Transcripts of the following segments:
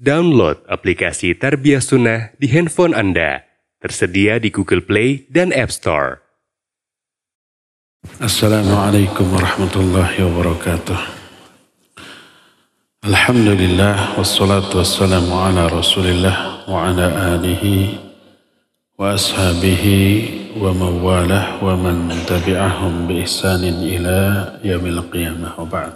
Download aplikasi Tarbiyah Sunnah di handphone Anda. Tersedia di Google Play dan App Store. Assalamualaikum warahmatullahi wabarakatuh. Alhamdulillah wassalatu wassalamu ala Rasulillah wa ala alihi wa ashabihi wa mawalah wa man tabi'ahum bi ihsanin ila yaumil qiyamah wa ba'd.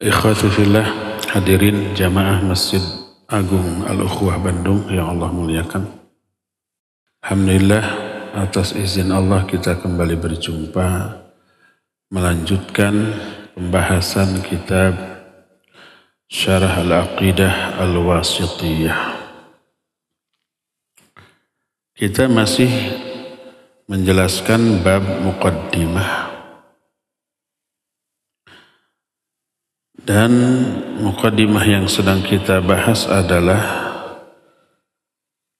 Ikhwati fillah, hadirin jamaah Masjid Agung Al-Ukhuwah Bandung yang Allah muliakan. Alhamdulillah, atas izin Allah kita kembali berjumpa melanjutkan pembahasan kitab Syarah Al-Aqidah Al-Wasithiyah. Kita masih menjelaskan bab muqaddimah. Dan muqaddimah yang sedang kita bahas adalah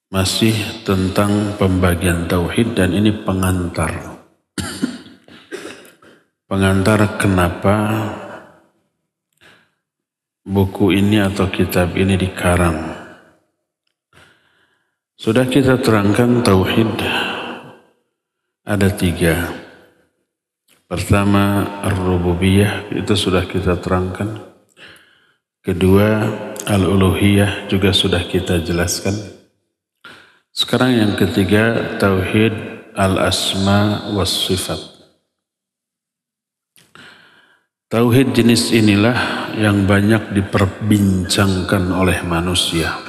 masih tentang pembagian tauhid, dan ini pengantar. Pengantar kenapa buku ini atau kitab ini dikarang. Sudah kita terangkan tauhid ada 3. Pertama, ar-rububiyah, itu sudah kita terangkan. Kedua, al-uluhiyah, juga sudah kita jelaskan. Sekarang yang ketiga, tauhid al-asma was sifat. Tauhid jenis inilah yang banyak diperbincangkan oleh manusia.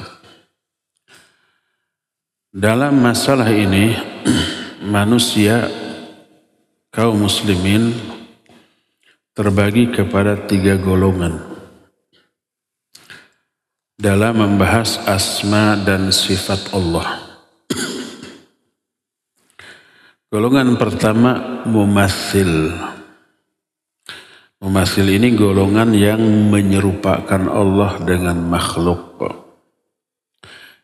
Dalam masalah ini, manusia kaum muslimin terbagi kepada 3 golongan dalam membahas asma dan sifat Allah. Golongan pertama, mumatsil. Mumatsil ini golongan yang menyerupakan Allah dengan makhluk.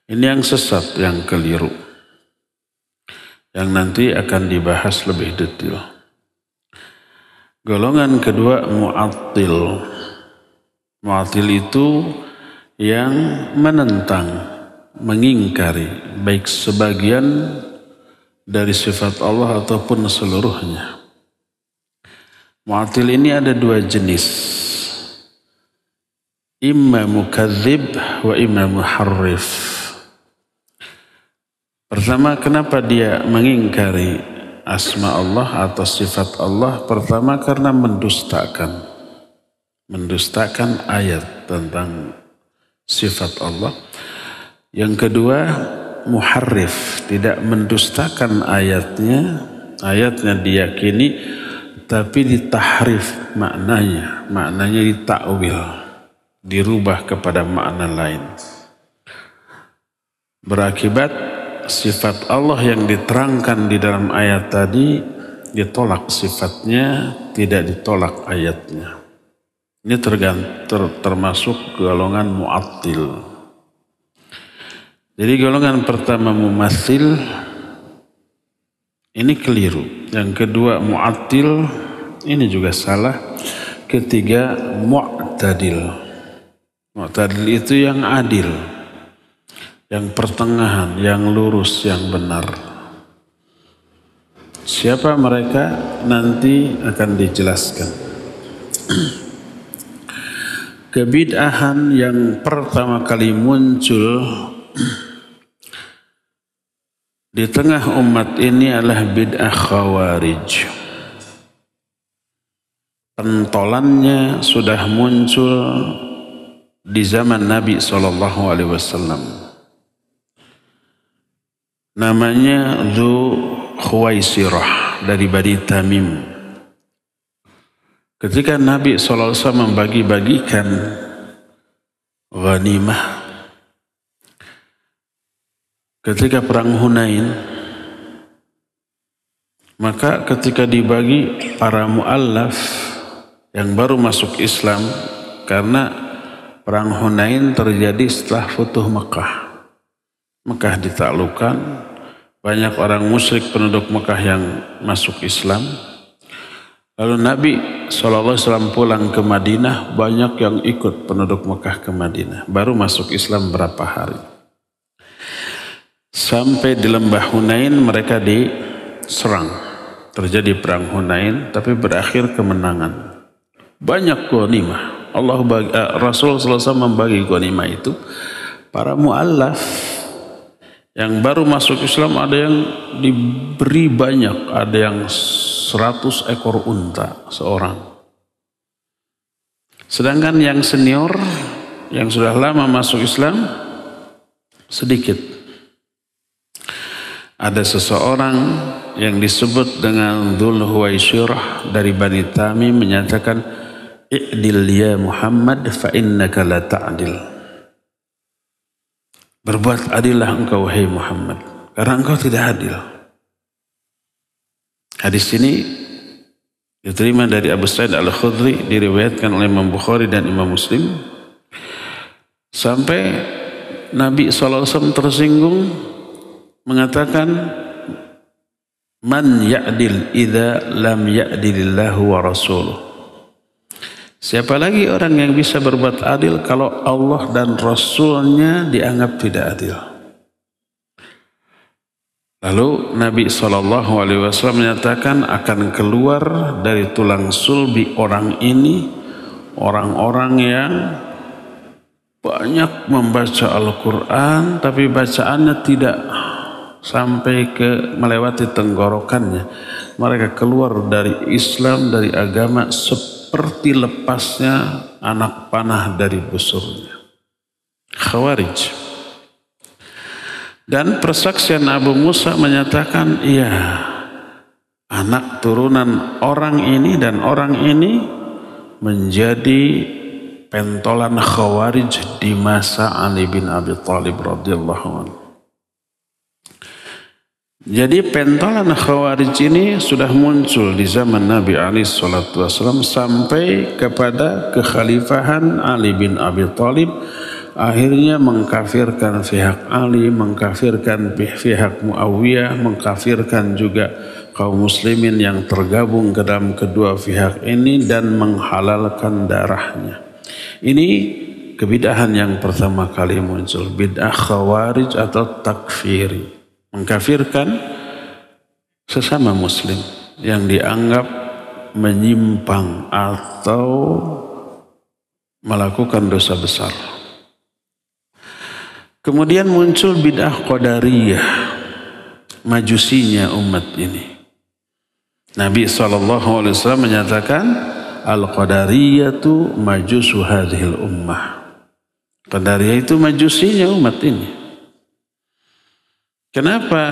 Ini yang sesat, yang keliru, yang nanti akan dibahas lebih detail. Golongan kedua, mu'attil. Mu'attil itu yang menentang, mengingkari baik sebagian dari sifat Allah ataupun seluruhnya. Mu'attil ini ada 2 jenis. Imma mukadzib wa imma muharrif. Pertama, kenapa dia mengingkari asma Allah atau sifat Allah? Pertama, karena mendustakan ayat tentang sifat Allah. Yang kedua, muharrif, tidak mendustakan ayatnya diyakini, tapi ditahrif maknanya ditakwil, dirubah kepada makna lain. Berakibat sifat Allah yang diterangkan di dalam ayat tadi ditolak sifatnya, tidak ditolak ayatnya. Ini termasuk golongan mu'attil. Jadi golongan pertama mumatsil, ini keliru. Yang kedua mu'attil, ini juga salah. Ketiga mu'tadil. Mu'tadil itu yang adil, yang pertengahan, yang lurus, yang benar. Siapa mereka? Nanti akan dijelaskan. Kebid'ahan yang pertama kali muncul di tengah umat ini adalah bid'ah khawarij. Pentolannya sudah muncul di zaman Nabi SAW. Namanya Dzu Khuwaisirah dari Bani Tamim. Ketika Nabi SAW membagi-bagikan ghanimah ketika perang Hunain, maka ketika dibagi para mu'allaf yang baru masuk Islam, karena perang Hunain terjadi setelah Futuh Mekah. Mekah ditaklukkan, banyak orang musyrik penduduk Mekah yang masuk Islam. Lalu Nabi SAW pulang ke Madinah, banyak yang ikut penduduk Mekah ke Madinah. Baru masuk Islam berapa hari. Sampai di lembah Hunain mereka diserang. Terjadi perang Hunain, tapi berakhir kemenangan. Banyak ghanimah. Rasul SAW membagi ghanimah itu. Para mu'allaf yang baru masuk Islam ada yang diberi banyak, ada yang 100 ekor unta seorang. Sedangkan yang senior, yang sudah lama masuk Islam, sedikit. Ada seseorang yang disebut dengan Dzul Huwaisyirah dari Bani Tamim menyatakan, "I'dil ya Muhammad fa innaka la ta'dil." Berbuat adillah engkau wahai Muhammad, karena engkau tidak adil. Hadis ini diterima dari Abu Sa'id Al-Khudri, diriwayatkan oleh Imam Bukhari dan Imam Muslim. Sampai Nabi SAW tersinggung mengatakan, "Man ya'dil idza lam ya'dilillahu wa rasuluh." Siapa lagi orang yang bisa berbuat adil kalau Allah dan Rasulnya dianggap tidak adil? Lalu Nabi SAW menyatakan akan keluar dari tulang sulbi orang ini orang-orang yang banyak membaca Al-Quran tapi bacaannya tidak sampai ke melewati tenggorokannya. Mereka keluar dari Islam, dari agama seperti lepasnya anak panah dari busurnya. Khawarij. Dan persaksian Abu Musa menyatakan, iya, anak turunan orang ini dan orang ini menjadi pentolan Khawarij di masa Ali bin Abi Thalib radhiyallahu anhu. Jadi pentolan Khawarij ini sudah muncul di zaman Nabi SAW sampai kepada kekhalifahan Ali bin Abi Thalib. Akhirnya mengkafirkan pihak Ali, mengkafirkan pihak Muawiyah, mengkafirkan juga kaum muslimin yang tergabung ke dalam kedua pihak ini dan menghalalkan darahnya. Ini kebidahan yang pertama kali muncul, bid'ah Khawarij atau takfiri, mengkafirkan sesama muslim yang dianggap menyimpang atau melakukan dosa besar. Kemudian muncul bid'ah Qadariyah, majusinya umat ini. Nabi SAW menyatakan, Al-Qadariyatu majusu hadhil ummah. Qadariyah itu majusinya umat ini. Kenapa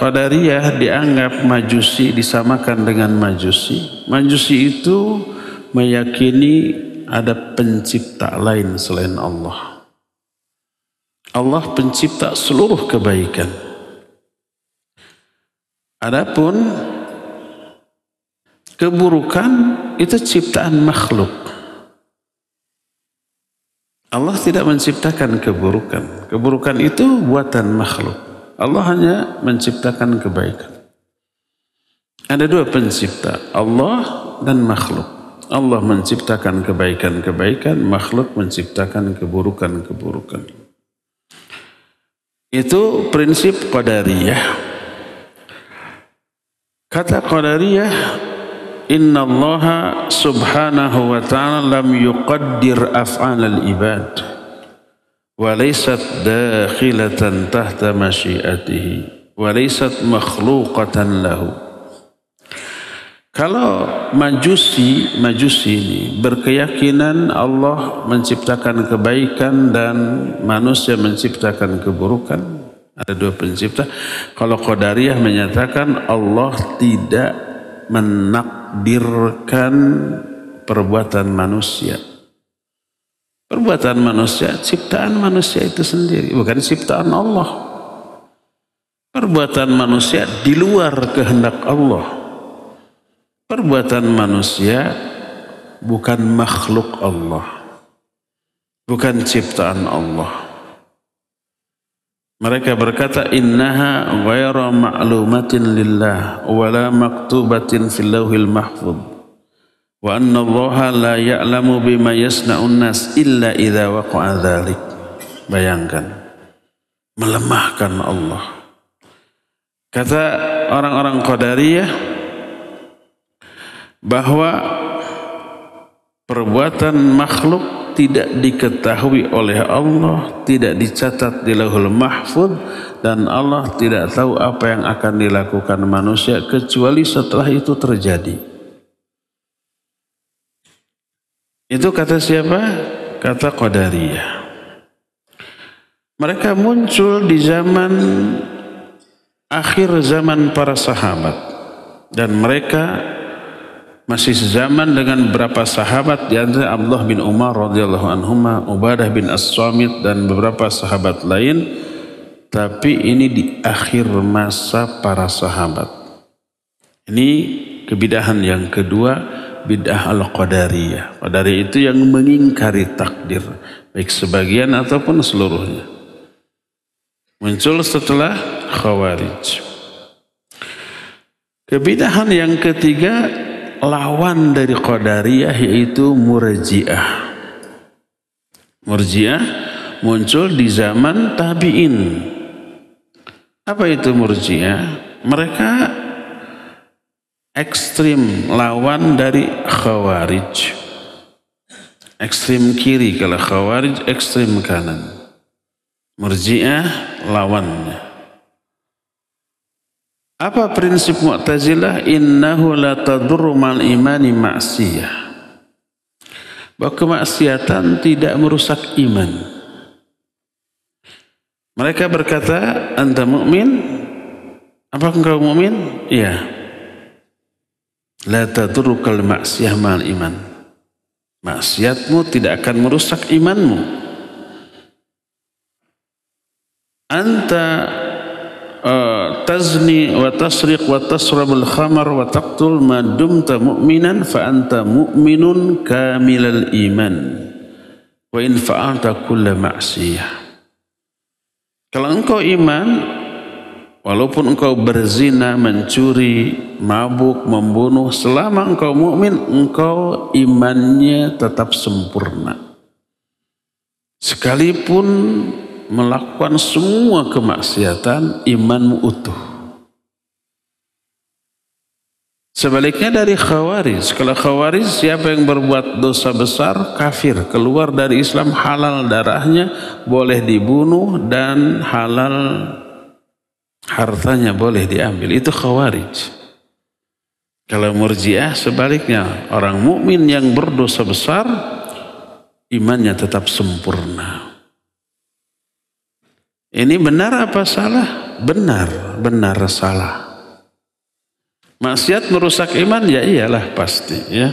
Qadariyah dianggap majusi, disamakan dengan majusi? Majusi itu meyakini ada pencipta lain selain Allah. Allah pencipta seluruh kebaikan. Adapun keburukan itu ciptaan makhluk. Allah tidak menciptakan keburukan. Keburukan itu buatan makhluk. Allah hanya menciptakan kebaikan. Ada dua pencipta, Allah dan makhluk. Allah menciptakan kebaikan-kebaikan, makhluk menciptakan keburukan-keburukan. Itu prinsip Qadariyah. Kata Qadariyah, Inna Allah subhanahu wa ta'ala lam yuqaddir af'al al-ibad wa laysat dakhilatan tahta masyiatihi wa laysat makhluqatan lahu. Kalau majusi ini berkeyakinan Allah menciptakan kebaikan dan manusia menciptakan keburukan, ada dua pencipta. Kalau Qadariyah menyatakan Allah tidak menakdirkan perbuatan manusia. Perbuatan manusia, ciptaan manusia itu sendiri, bukan ciptaan Allah. Perbuatan manusia di luar kehendak Allah. Perbuatan manusia bukan makhluk Allah, bukan ciptaan Allah. Mereka berkata, innaha ghairu ma'lumatin lillah wala maktubatin fil lauhil mahfuz Wa anna Allaha la ya'lamu bima yasna'un nas illa idza waqa'a dzalik. Bayangkan, melemahkan Allah. Kata orang-orang Qadariyah bahwa perbuatan makhluk tidak diketahui oleh Allah, tidak dicatat di Lauhul Mahfuz, dan Allah tidak tahu apa yang akan dilakukan manusia kecuali setelah itu terjadi. Itu kata siapa? Kata Qadariyah. Mereka muncul di zaman akhir zaman para sahabat, dan mereka masih sezaman dengan beberapa sahabat, di antara Abdullah bin Umar radhiyallahu anhuma, Ubadah bin As-Samit, dan beberapa sahabat lain. Tapi ini di akhir masa para sahabat. Ini kebidahan yang kedua, bid'ah al-Qadariyah. Qadariyah itu yang mengingkari takdir, baik sebagian ataupun seluruhnya. Muncul setelah Khawarij. Kebidahan yang ketiga, lawan dari Qadariyah, yaitu Murji'ah. Murji'ah muncul di zaman tabi'in. Apa itu Murji'ah? Mereka ekstrim lawan dari Khawarij. Ekstrim kiri kalau Khawarij, ekstrim kanan. Murji'ah lawannya. Apa prinsip Mu'tazilah? Innahu la tadurru mal imani ma'siyah. Bahwa kemaksiatan tidak merusak iman. Mereka berkata, anta mu'min? Apa engkau mu'min? Iya. La tadurrukal ma'siyah mal iman. Maksiatmu tidak akan merusak imanmu. Anta tazni wa tasriq wa tasrabul khamar wa taqtul ma dumta mu'minan fa anta mu'minun kamilal iman wa in fa'alta kulla ma'siyah. Kalau engkau iman, walaupun engkau berzina, mencuri, mabuk, membunuh, selama engkau mukmin, engkau imannya tetap sempurna. Sekalipun melakukan semua kemaksiatan, imanmu utuh. Sebaliknya dari Khawarij. Kalau Khawarij, siapa yang berbuat dosa besar, kafir, keluar dari Islam, halal darahnya, boleh dibunuh, dan halal hartanya boleh diambil. Itu Khawarij. Kalau Murji'ah sebaliknya, orang mukmin yang berdosa besar, imannya tetap sempurna. Ini benar apa salah? Benar, benar salah. Maksiat merusak iman, ya iyalah pasti, ya.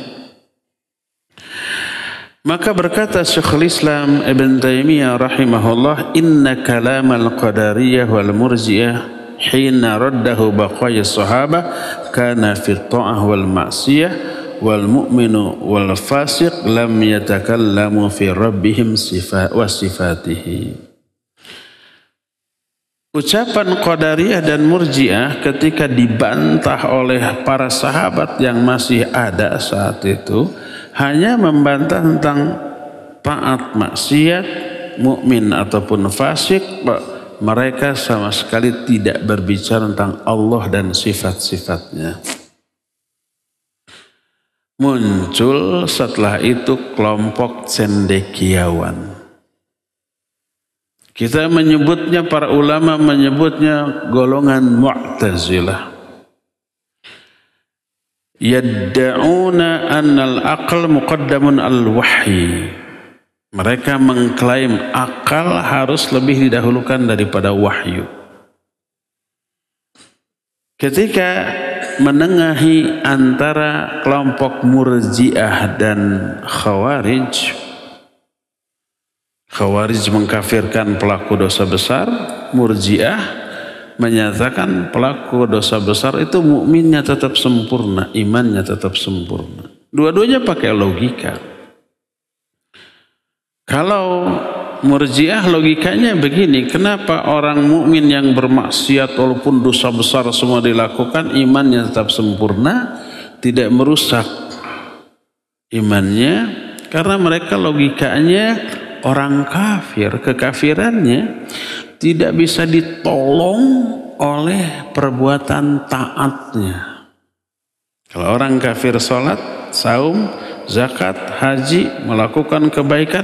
Maka berkata Syekhul Islam Ibn Taimiyah rahimahullah, inna kalamal qadariyah wal murji'ah hina raddahu baqaya sahabah kana fi ta'ah wal ma'siyah wal mu'minu wal fasiq lam yatakallamu fi rabbihim wa sifatihi. Ucapan Qadariyah dan Murji'ah ketika dibantah oleh para sahabat yang masih ada saat itu, hanya membantah tentang taat, maksiat, mukmin ataupun fasik. Mereka sama sekali tidak berbicara tentang Allah dan sifat-sifatnya. Muncul setelah itu kelompok cendekiawan. Kita menyebutnya, para ulama menyebutnya golongan Mu'tazilah. Yadda'una annal aql muqaddamun al-wahyi. Mereka mengklaim akal harus lebih didahulukan daripada wahyu. Ketika menengahi antara kelompok Murji'ah dan Khawarij, Khawarij mengkafirkan pelaku dosa besar, Murji'ah menyatakan pelaku dosa besar itu mukminnya tetap sempurna, imannya tetap sempurna. Dua-duanya pakai logika. Kalau Murji'ah logikanya begini, kenapa orang mukmin yang bermaksiat walaupun dosa besar semua dilakukan, imannya tetap sempurna, tidak merusak imannya, karena mereka logikanya orang kafir, kekafirannya tidak bisa ditolong oleh perbuatan taatnya. Kalau orang kafir sholat, saum, zakat, haji, melakukan kebaikan,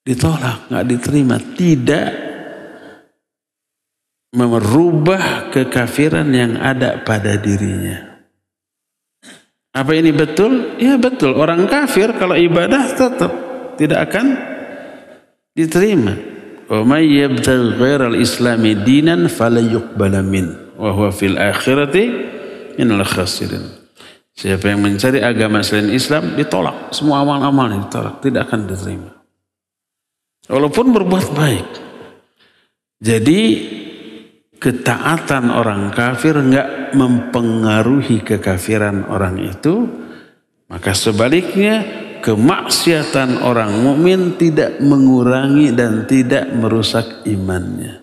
ditolak, nggak diterima, tidak merubah kekafiran yang ada pada dirinya. Apa ini betul? Ya betul. Orang kafir kalau ibadah tetap tidak akan diterima. Wa may yabtaghi ghairal islami dinan fala yuqbala min wa huwa fil akhirati minal khasirin. Siapa yang mencari agama selain Islam ditolak, semua amal-amal ditolak, tidak akan diterima. Walaupun berbuat baik. Jadi ketaatan orang kafir enggak mempengaruhi kekafiran orang itu, maka sebaliknya kemaksiatan orang mukmin tidak mengurangi dan tidak merusak imannya.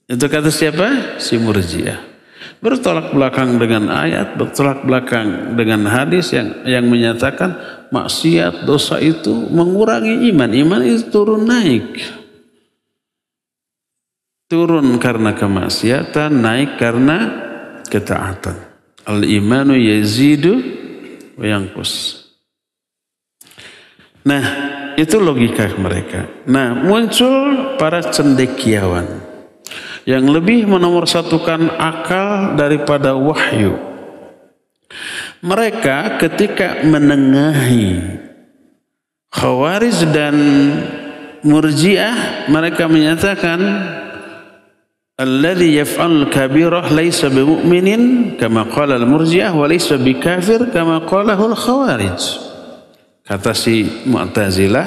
Itu kata siapa? Si Murji'ah. Bertolak belakang dengan ayat, bertolak belakang dengan hadis yang menyatakan maksiat, dosa itu mengurangi iman. Iman itu turun naik. Turun karena kemaksiatan, naik karena ketaatan. Al-imanu yazidu wa yanqus. Nah, itu logika mereka. Nah, muncul para cendekiawan yang lebih menomorsatukan akal daripada wahyu. Mereka ketika menengahi Khawarij dan Murji'ah, mereka menyatakan alladzi yaf'al kabirah laysa bimu'minin kama qala al-Murji'ah wa laysa bikafir kama qalahu al-Khawarij. Kata si Mu'tazilah,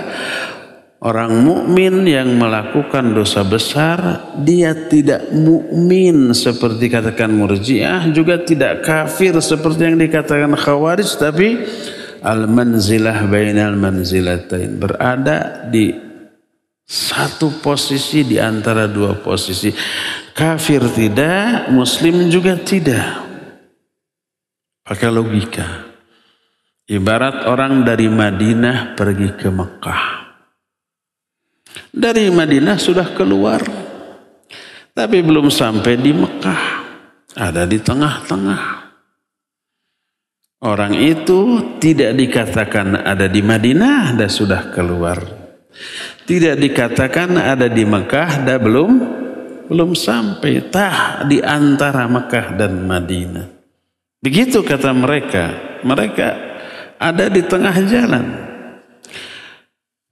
orang mukmin yang melakukan dosa besar, dia tidak mukmin seperti katakan Murji'ah, juga tidak kafir seperti yang dikatakan Khawarij, tapi al-manzilah bainal manzilatain, berada di satu posisi di antara dua posisi. Kafir tidak, muslim juga tidak. Pakai logika. Ibarat orang dari Madinah pergi ke Mekah. Dari Madinah sudah keluar, tapi belum sampai di Mekah, ada di tengah-tengah. Orang itu tidak dikatakan ada di Madinah dan sudah keluar, tidak dikatakan ada di Mekah dan belum sampai, di antara Mekah dan Madinah. Begitu kata mereka, mereka ada di tengah jalan.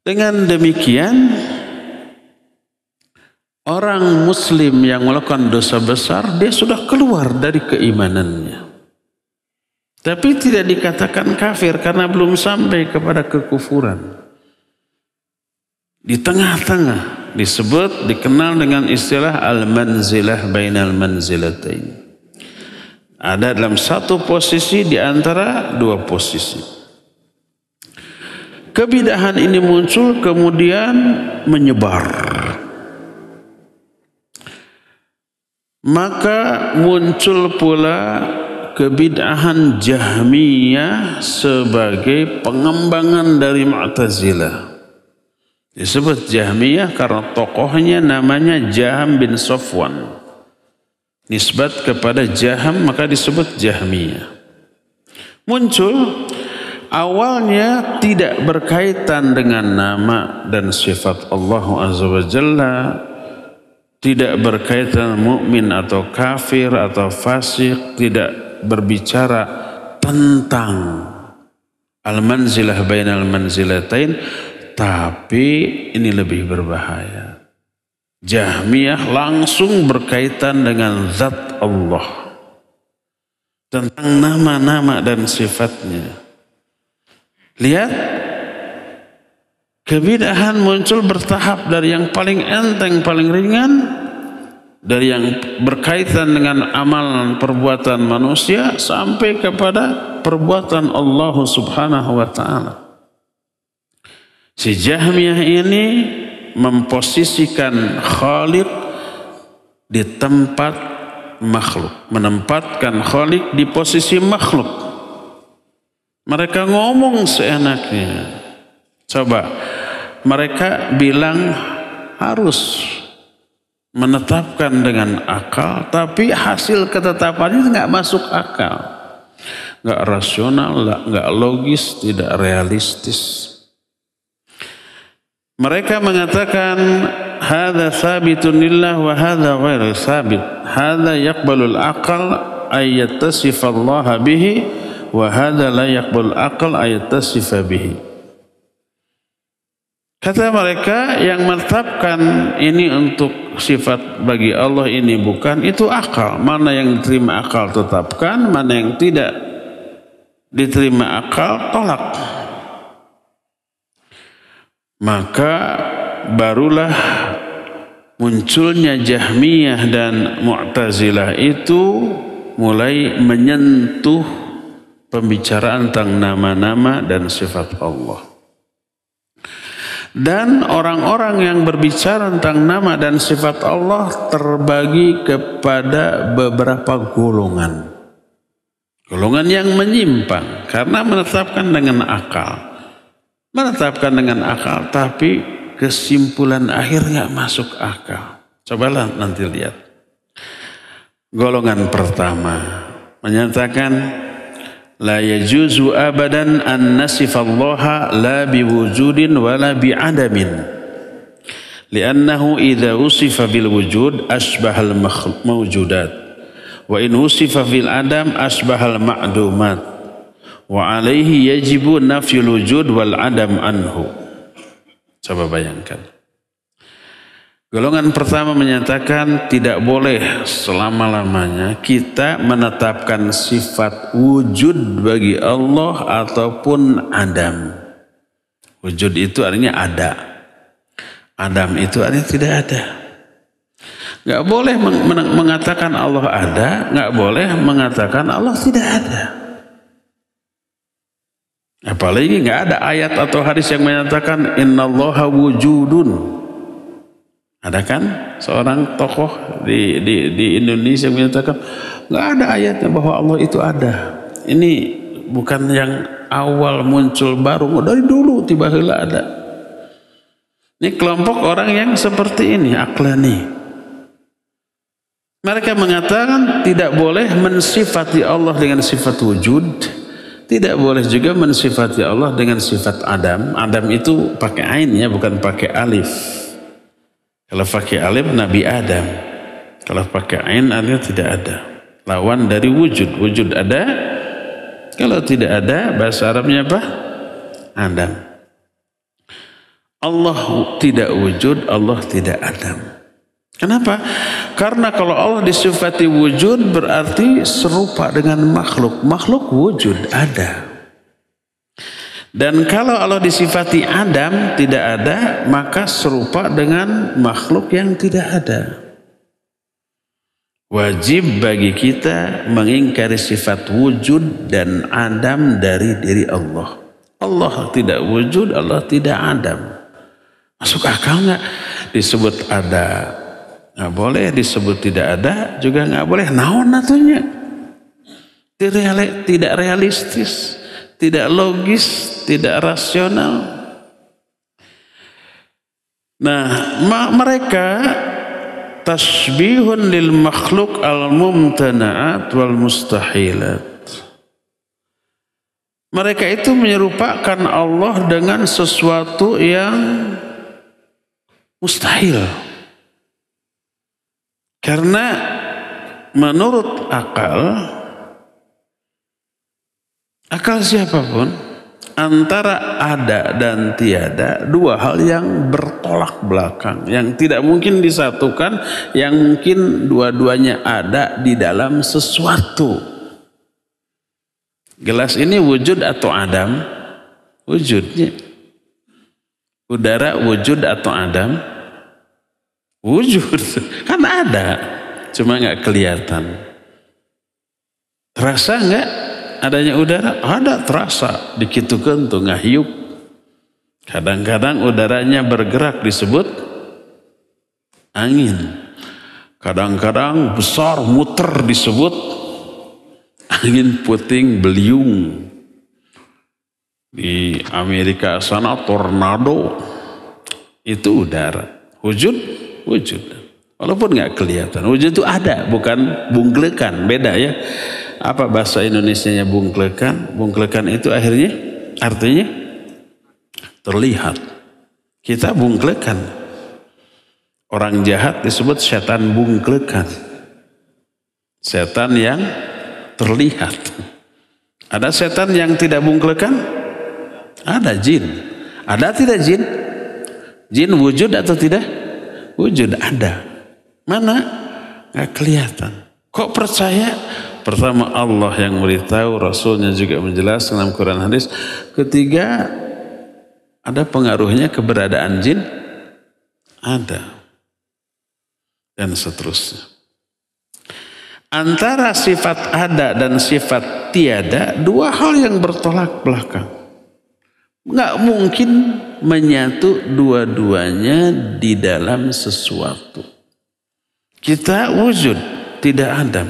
Dengan demikian, orang muslim yang melakukan dosa besar, dia sudah keluar dari keimanannya. Tapi tidak dikatakan kafir karena belum sampai kepada kekufuran. Di tengah-tengah disebut, dikenal dengan istilah al-manzilah bainal manzilatain. Ada dalam satu posisi di antara dua posisi. Kebidahan ini muncul kemudian menyebar. Maka muncul pula kebid'ahan Jahmiyah sebagai pengembangan dari Mu'tazilah. Disebut Jahmiyah karena tokohnya namanya Jaham bin Safwan. Nisbat kepada Jaham maka disebut Jahmiyah. Muncul awalnya tidak berkaitan dengan nama dan sifat Allah Azza wa Jalla, tidak berkaitan mukmin atau kafir atau fasik, tidak berbicara tentang al-manzilah bainal manzilatain, tapi ini lebih berbahaya. Jahmiyah langsung berkaitan dengan zat Allah, tentang nama-nama dan sifatnya. Lihat, kebid'ahan muncul bertahap dari yang paling enteng, paling ringan, dari yang berkaitan dengan amalan perbuatan manusia sampai kepada perbuatan Allah Subhanahu wa Ta'ala. Si Jahmiyah ini memposisikan Khaliq di tempat makhluk, menempatkan Khaliq di posisi makhluk. Mereka ngomong seenaknya. Coba, mereka bilang harus menetapkan dengan akal, tapi hasil ketetapannya nggak masuk akal, nggak rasional, nggak logis, tidak realistis. Mereka mengatakan hadza tsabitun lillah wa hadza ghairu tsabit. Hadza yaqbalul aqal ay yattasifa Allah bihi wa hadza la yaqbalul aqal ay yattasifa bihi. Kata mereka yang menetapkan ini untuk sifat bagi Allah ini bukan, itu akal. Mana yang diterima akal tetapkan, mana yang tidak diterima akal tolak. Maka barulah munculnya Jahmiyah dan Mu'tazilah itu mulai menyentuh pembicaraan tentang nama-nama dan sifat Allah. Dan orang-orang yang berbicara tentang nama dan sifat Allah terbagi kepada beberapa golongan. Golongan yang menyimpang karena menetapkan dengan akal. Menetapkan dengan akal, tapi kesimpulan akhir nggak masuk akal. Cobalah nanti lihat. Golongan pertama menyatakan la yajuzu abadan an nasifallaha la biwujudin wala bi'adamin. Li'annahu idza usifa bil wujud asbahal mawjudat wa in usifa fil adam asbahal ma'dumat. Wa alaihi yajibu nafyul wujud wal adam anhu. Coba bayangkan. Golongan pertama menyatakan tidak boleh selama-lamanya kita menetapkan sifat wujud bagi Allah ataupun adam. Wujud itu artinya ada. Adam itu artinya tidak ada. Nggak boleh mengatakan Allah ada, nggak boleh mengatakan Allah tidak ada. Apalagi nggak ada ayat atau hadis yang menyatakan innallaha wujudun. Ada kan seorang tokoh di Indonesia yang menyatakan nggak ada ayatnya bahwa Allah itu ada. Ini bukan yang awal muncul baru, dari dulu tiba-tiba ada. Ini kelompok orang yang seperti ini, aklani. Mereka mengatakan tidak boleh mensifati Allah dengan sifat wujud. Tidak boleh juga mensifati Allah dengan sifat Adam. Adam itu pakai ain ya, bukan pakai alif. Kalau pakai alif Nabi Adam. Kalau pakai ain artinya tidak ada. Lawan dari wujud. Wujud ada. Kalau tidak ada bahasa Arabnya apa? Adam. Allah tidak wujud, Allah tidak Adam. Kenapa? Karena kalau Allah disifati wujud berarti serupa dengan makhluk. Makhluk wujud, ada. Dan kalau Allah disifati Adam tidak ada, maka serupa dengan makhluk yang tidak ada. Wajib bagi kita mengingkari sifat wujud dan Adam dari diri Allah. Allah tidak wujud, Allah tidak Adam. Masuk akal nggak? Disebut ada nggak boleh, disebut tidak ada juga nggak boleh. Naon atunya? Tidak realistis, tidak logis, tidak rasional. Nah, mereka tasbihun lil makhluk al mumtana'at wal mustahilat. Mereka itu menyerupakan Allah dengan sesuatu yang mustahil. Karena menurut akal siapapun, antara ada dan tiada dua hal yang bertolak belakang, yang tidak mungkin disatukan, yang mungkin dua-duanya ada di dalam sesuatu. Gelas ini wujud atau Adam? Wujudnya. Udara wujud atau Adam? Wujud, kan ada, cuma nggak kelihatan. Terasa nggak adanya udara? Ada, terasa. Dikitukan tuh ngahiup. Kadang-kadang udaranya bergerak disebut angin. Kadang-kadang besar muter disebut angin puting beliung. Di Amerika sana tornado itu udara. Wujud, wujud. Walaupun nggak kelihatan. Wujud itu ada, bukan bungklekan. Beda ya. Apa bahasa Indonesianya bungklekan? Bungklekan itu artinya terlihat. Kita bungklekan. Orang jahat disebut setan bungklekan. Setan yang terlihat. Ada setan yang tidak bungklekan? Ada jin. Ada tidak jin? Jin wujud atau tidak? Wujud, ada. Mana? Nggak kelihatan. Kok percaya? Pertama Allah yang beritahu, Rasulnya juga menjelaskan dalam Quran hadis. Ketiga, ada pengaruhnya keberadaan jin? Ada. Dan seterusnya. Antara sifat ada dan sifat tiada, dua hal yang bertolak belakang. Nggak mungkin menyatu dua-duanya di dalam sesuatu. Kita wujud, tidak Adam.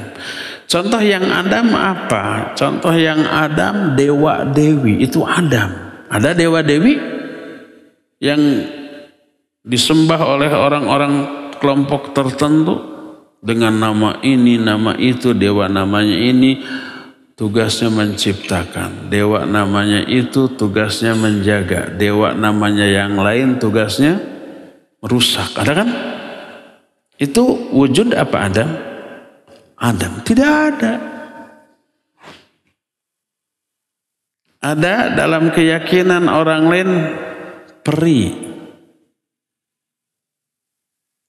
Contoh yang Adam apa? Contoh yang Adam dewa dewi, itu Adam. Ada dewa dewi yang disembah oleh orang-orang kelompok tertentu dengan nama ini, nama itu, dewa namanya ini tugasnya menciptakan, dewa namanya itu tugasnya menjaga, dewa namanya yang lain tugasnya merusak. Ada kan? Itu wujud apa Adam? Adam. Tidak ada. Ada dalam keyakinan orang lain peri.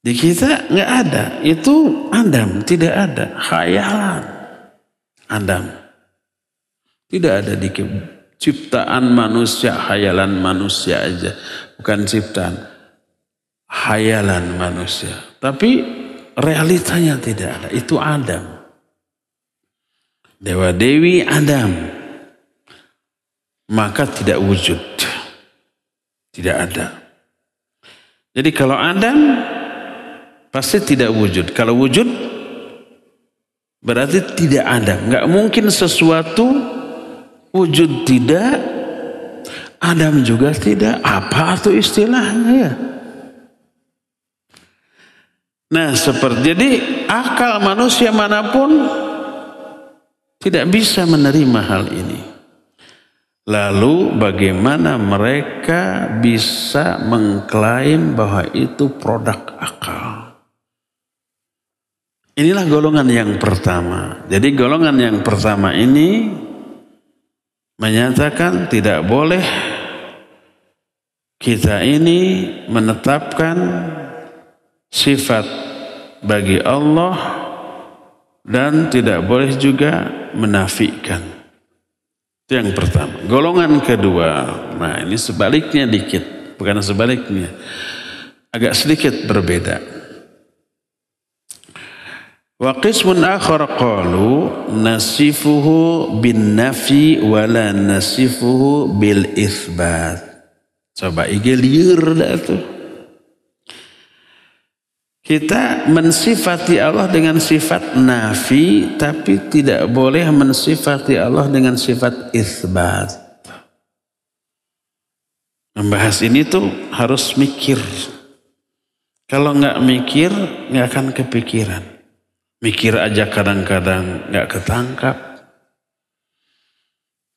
Di kita nggak ada. Itu Adam. Tidak ada. Khayalan. Adam. Tidak ada di ciptaan manusia. Khayalan manusia aja. Bukan ciptaan. Khayalan manusia. Tapi realitanya tidak ada. Itu Adam. Dewa Dewi Adam. Maka tidak wujud. Tidak ada. Jadi kalau Adam pasti tidak wujud. Kalau wujud berarti tidak ada. Nggak mungkin sesuatu wujud tidak, Adam juga tidak. Apa itu istilahnya ya? Nah, jadi akal manusia manapun tidak bisa menerima hal ini. Lalu bagaimana mereka bisa mengklaim bahwa itu produk akal? Inilah golongan yang pertama. Jadi golongan yang pertama ini menyatakan tidak boleh kita ini menetapkan sifat bagi Allah dan tidak boleh juga menafikan. Itu yang pertama. Golongan kedua, nah ini sebaliknya dikit, bukan sebaliknya, agak sedikit berbeda. Wa qismun akhar qalu nasifuhu bin nafi wala nasifuhu bil itsbat. Coba liur dah tuh. Kita mensifati Allah dengan sifat nafi, tapi tidak boleh mensifati Allah dengan sifat itsbat. Membahas ini tuh harus mikir. Kalau nggak mikir, nggak akan kepikiran. Mikir aja kadang-kadang nggak ketangkap.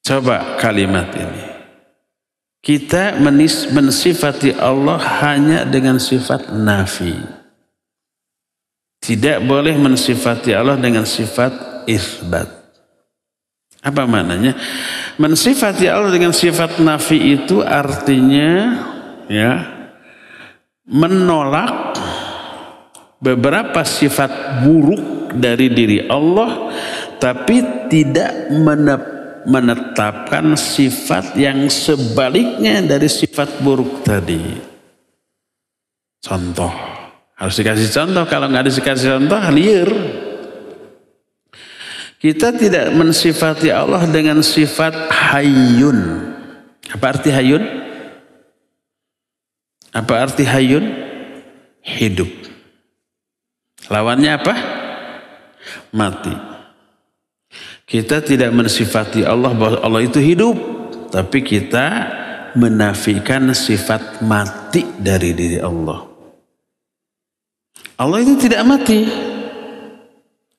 Coba kalimat ini. Kita mensifati Allah hanya dengan sifat nafi. Tidak boleh mensifati Allah dengan sifat itsbat. Apa maknanya? Mensifati Allah dengan sifat nafi itu artinya ya menolak beberapa sifat buruk dari diri Allah, tapi tidak menetapkan sifat yang sebaliknya dari sifat buruk tadi. Contoh, harus dikasih contoh. Kalau nggak dikasih contoh, liar. Kita tidak mensifati Allah dengan sifat hayyun. Apa arti hayyun? Apa arti hayyun? Hidup. Lawannya apa? Mati. Kita tidak mensifati Allah bahwa Allah itu hidup. tapi kita menafikan sifat mati dari diri Allah. Allah itu tidak mati.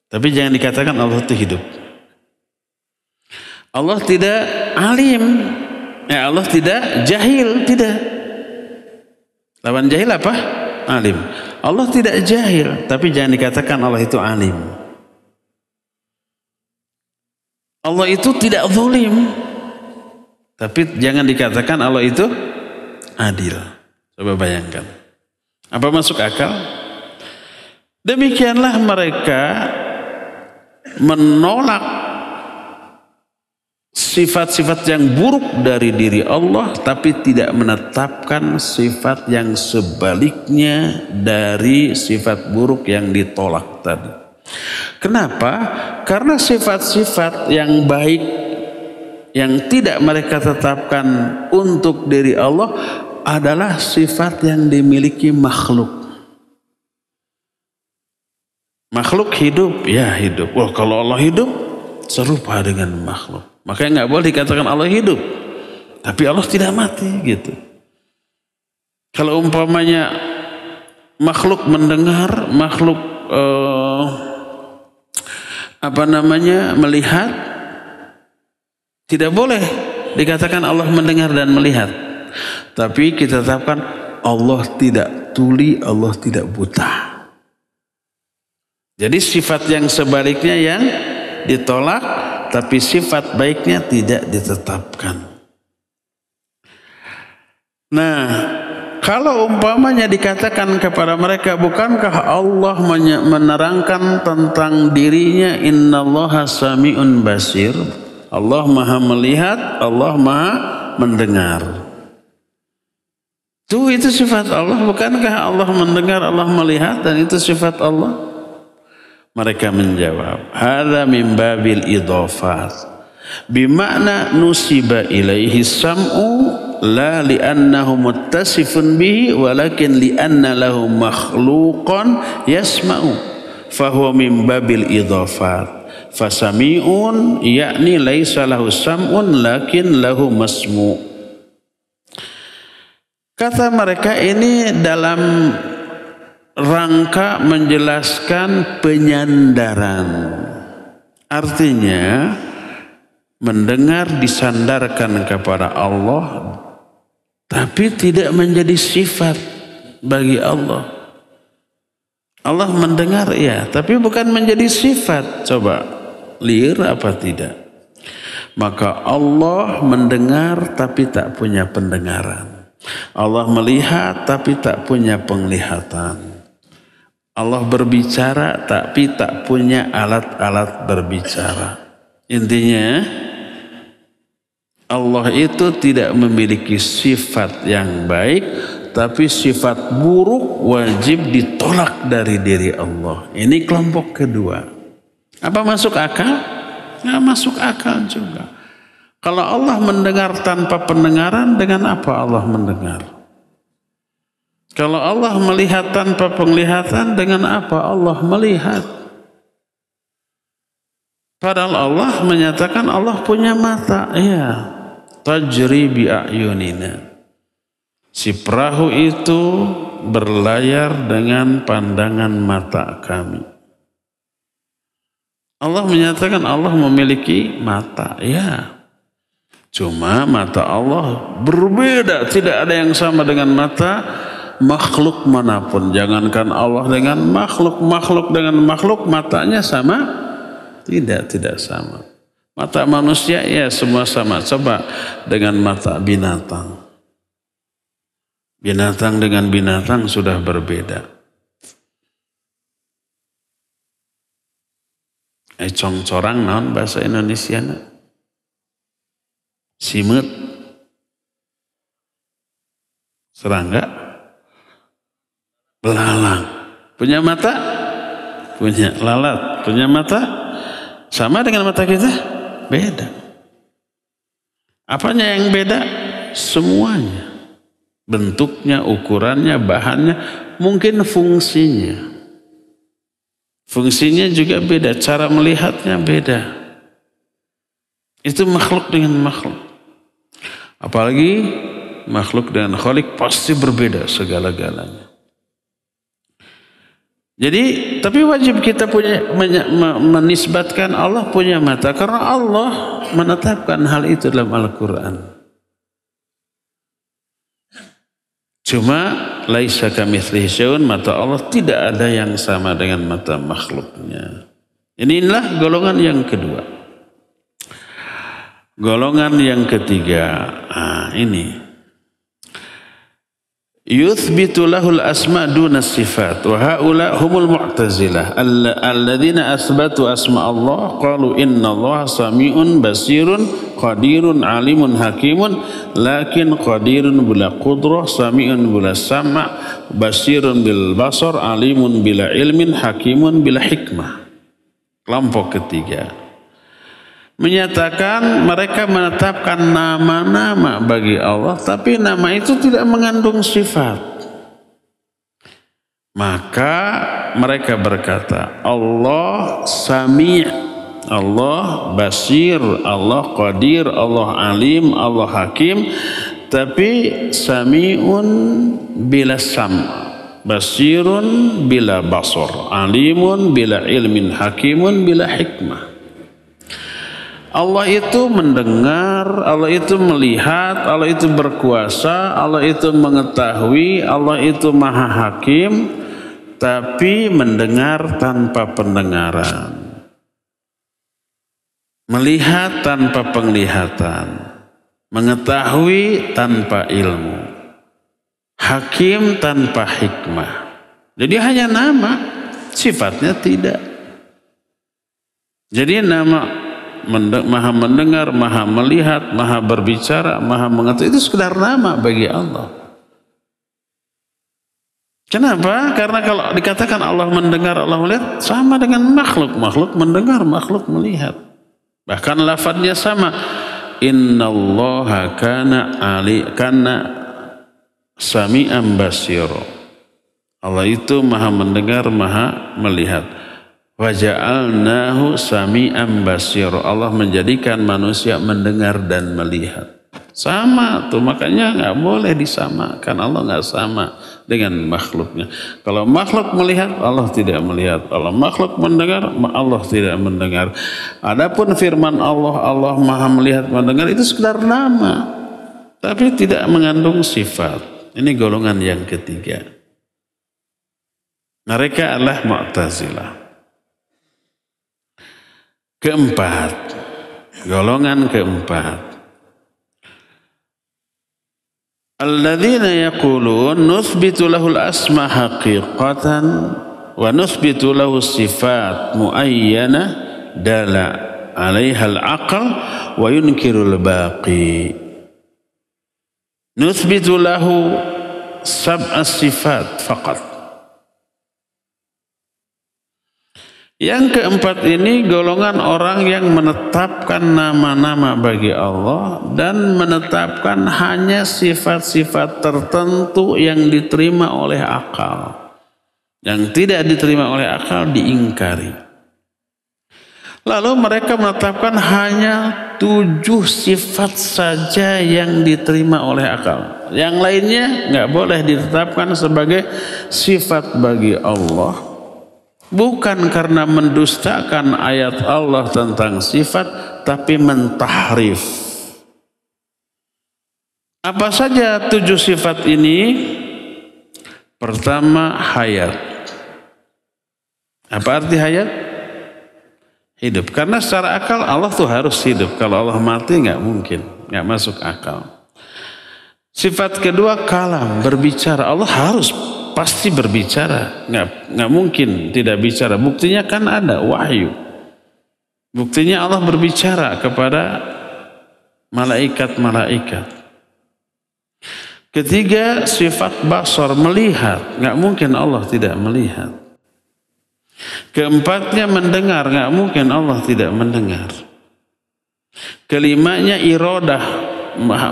Tapi jangan dikatakan Allah itu hidup. Allah tidak alim. Allah tidak jahil, tidak. Lawan jahil apa? Alim. Allah tidak jahil, tapi jangan dikatakan Allah itu alim. Allah itu tidak zalim, tapi jangan dikatakan Allah itu adil. Coba bayangkan. Apa masuk akal? Demikianlah mereka menolak sifat-sifat yang buruk dari diri Allah, tapi tidak menetapkan sifat yang sebaliknya dari sifat buruk yang ditolak tadi. Kenapa? Karena sifat-sifat yang baik yang tidak mereka tetapkan untuk diri Allah adalah sifat yang dimiliki makhluk. Makhluk hidup, ya hidup. Wah, kalau Allah hidup serupa dengan makhluk. Makanya nggak boleh dikatakan Allah hidup, tapi Allah tidak mati gitu. Kalau umpamanya makhluk mendengar, makhluk melihat, tidak boleh dikatakan Allah mendengar dan melihat. Tapi kita tetapkan Allah tidak tuli, Allah tidak buta. Jadi sifat yang sebaliknya yang ditolak, tapi sifat baiknya tidak ditetapkan. Nah, kalau umpamanya dikatakan kepada mereka, bukankah Allah menerangkan tentang dirinya, innallaha sami'un basir, Allah maha melihat, Allah maha mendengar. Itu sifat Allah. Bukankah Allah mendengar, Allah melihat, dan itu sifat Allah? Mereka menjawab, hadza min babil idhafat, bima'na nusiba ilaihi sam'u la li'annahu muttasifun bihi walakin li'anna lahu makhluqan yasma'u fahuwa min babil idhafat fasami'un yakni laisa lahu sam'un lakin lahu masmu'. Kata mereka ini dalam rangka menjelaskan penyandaran. Artinya mendengar disandarkan kepada Allah, tapi tidak menjadi sifat bagi Allah. Allah mendengar ya, tapi bukan menjadi sifat. Coba liar apa tidak? Maka Allah mendengar tapi tak punya pendengaran. Allah melihat tapi tak punya penglihatan. Allah berbicara tapi tak punya alat-alat berbicara. Intinya Allah itu tidak memiliki sifat yang baik, tapi sifat buruk wajib ditolak dari diri Allah. Ini kelompok kedua. Apa masuk akal? Nggak masuk akal juga. Kalau Allah mendengar tanpa pendengaran, dengan apa Allah mendengar? Kalau Allah melihat tanpa penglihatan, dengan apa Allah melihat? Padahal Allah menyatakan Allah punya mata. Iya. Tajri bi a'yunina. Si perahu itu berlayar dengan pandangan mata kami. Allah menyatakan Allah memiliki mata. Ya. Cuma mata Allah berbeda. Tidak ada yang sama dengan mata makhluk manapun. Jangankan Allah dengan makhluk, makhluk dengan makhluk, matanya sama? Tidak sama. Mata manusia ya semua sama. Coba dengan mata binatang. Binatang dengan binatang sudah berbeda. Congcorang naon bahasa Indonesia? Simut. Serangga. Belalang. Punya mata? Punya. Lalat. Punya mata? Sama dengan mata kita? Beda. Apanya yang beda? Semuanya. Bentuknya, ukurannya, bahannya, mungkin fungsinya. Fungsinya juga beda. Cara melihatnya beda. Itu makhluk dengan makhluk. Apalagi makhluk dengan khalik pasti berbeda segala-galanya. Jadi, tapi wajib kita menisbatkan Allah punya mata karena Allah menetapkan hal itu dalam Al-Quran. Cuma laisa kamitslihi syai'un, mata Allah tidak ada yang sama dengan mata makhluknya. Inilah golongan yang kedua. Golongan yang ketiga, ini yuthbitu lahul asma' duna sifat wa haula humul mu'tazilah alladzina asbatu asma Allah qalu inna Allah sami'un basirun qadirun alimun hakimun lakin qadirun bila qudrah sami'un bila sam' basirun bil basar alimun bila ilmin hakimun bila hikmah. Kelompok ketiga menyatakan mereka menetapkan nama-nama bagi Allah, tapi nama itu tidak mengandung sifat. Maka mereka berkata, Allah Sami', Allah Basir, Allah Qadir, Allah Alim, Allah Hakim, tapi Sami'un bila sam', Basirun bila basar, Alimun bila ilmin, Hakimun bila hikmah. Allah itu mendengar, Allah itu melihat, Allah itu berkuasa, Allah itu mengetahui, Allah itu maha hakim, tapi mendengar tanpa pendengaran, melihat tanpa penglihatan, mengetahui tanpa ilmu, hakim tanpa hikmah. Jadi hanya nama, sifatnya tidak. Jadi nama maha mendengar, maha melihat, maha berbicara, maha mengetahui, itu sekedar nama bagi Allah. Kenapa? Karena kalau dikatakan Allah mendengar, Allah melihat, sama dengan makhluk. Makhluk mendengar, makhluk melihat. Bahkan lafadznya sama. Innallaha kana sami'an basira. Allah itu maha mendengar, maha melihat. Waja'alnahu sami'an basira. Allah menjadikan manusia mendengar dan melihat. Sama tuh, makanya nggak boleh disamakan. Allah nggak sama dengan makhluknya. Kalau makhluk melihat, Allah tidak melihat. Kalau makhluk mendengar, Allah tidak mendengar. Adapun firman Allah, Allah maha melihat mendengar, itu sekedar nama, tapi tidak mengandung sifat. Ini golongan yang ketiga. Mereka adalah Mu'tazilah. Keempat, golongan keempat, alladzina yaqulun nuthbitu lahul asma haqiqatan wa nuthbitu lahu sifat muayyana dala 'alaiha al-aql wa yunkirul baqi. Nuthbitu lahu sab'a sifat faqat. Yang keempat ini golongan orang yang menetapkan nama-nama bagi Allah dan menetapkan hanya sifat-sifat tertentu yang diterima oleh akal. Yang tidak diterima oleh akal diingkari. Lalu mereka menetapkan hanya 7 sifat saja yang diterima oleh akal. Yang lainnya nggak boleh ditetapkan sebagai sifat bagi Allah. Bukan karena mendustakan ayat Allah tentang sifat, tapi mentahrif. Apa saja 7 sifat ini? Pertama, hayat. Apa arti hayat? Hidup. Karena secara akal Allah tuh harus hidup. Kalau Allah mati nggak mungkin, nggak masuk akal. Sifat kedua, kalam, berbicara. Allah harus pasti berbicara, nggak mungkin tidak bicara. Buktinya kan ada wahyu. Buktinya Allah berbicara kepada malaikat-malaikat. Ketiga, sifat basar, melihat. Nggak mungkin Allah tidak melihat. Keempatnya, mendengar. Nggak mungkin Allah tidak mendengar. Kelimanya, iradah,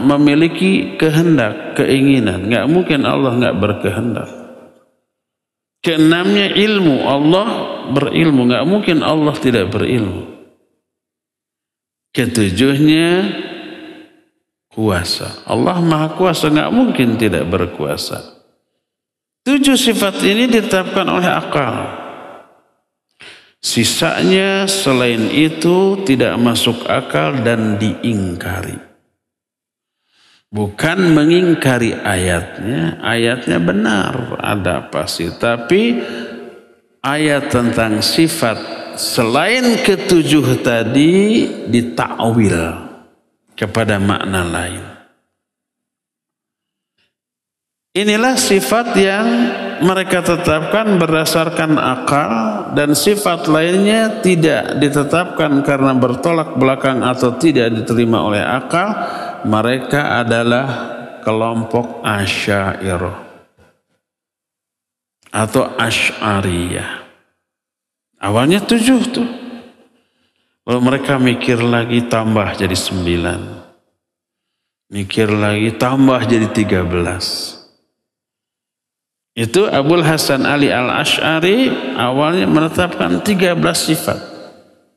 memiliki kehendak, keinginan. Nggak mungkin Allah nggak berkehendak. Keenamnya, ilmu. Allah berilmu. Nggak mungkin Allah tidak berilmu. Ketujuhnya, kuasa. Allah maha kuasa, nggak mungkin tidak berkuasa. 7 sifat ini ditetapkan oleh akal. Sisanya selain itu tidak masuk akal dan diingkari. Bukan mengingkari ayatnya, ayatnya benar ada pasti, tapi ayat tentang sifat selain ke-7 tadi ditakwil kepada makna lain. Inilah sifat yang mereka tetapkan berdasarkan akal, dan sifat lainnya tidak ditetapkan karena bertolak belakang atau tidak diterima oleh akal. Mereka adalah kelompok Asy'ariyah atau Asy'ariyah. Awalnya 7 tuh. Lalu mereka mikir lagi tambah jadi 9. Mikir lagi tambah jadi 13. Itu Abul Hasan Ali Al-Asy'ari awalnya menetapkan 13 sifat.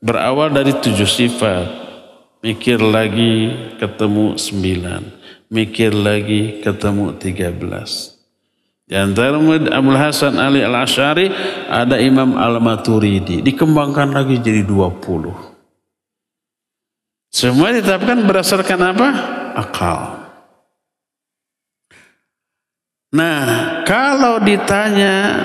Berawal dari 7 sifat. Mikir lagi ketemu 9. Mikir lagi ketemu 13. Di antara Abul Hasan Ali Al-Asy'ari ada Imam Al-Maturidi. Dikembangkan lagi jadi 20. Semua ditetapkan berdasarkan apa? Akal. Nah, kalau ditanya,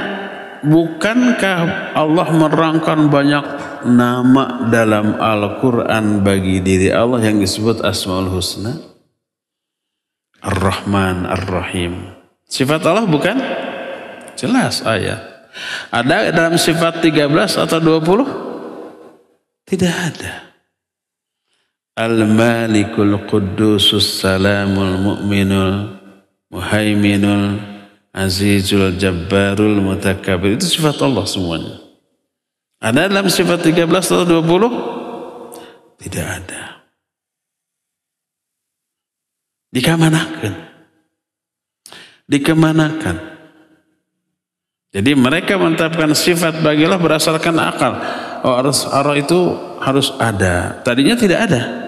bukankah Allah menerangkan banyak nama dalam Al-Quran bagi diri Allah yang disebut Asmaul Husna? Ar-Rahman, Ar-Rahim. Sifat Allah bukan? Jelas ayat. Ada dalam sifat 13 atau 20? Tidak ada. Al-Malikul Quddusus Salamul Mu'minul Muhaiminul Azizul Jabbarul Mutakabbir. Itu sifat Allah semuanya. Ada dalam sifat 13 atau 20? Tidak ada. Dikemanakan. Jadi mereka menetapkan sifat bagi Allah berdasarkan akal. Oh, Allah itu harus ada. Tadinya tidak ada.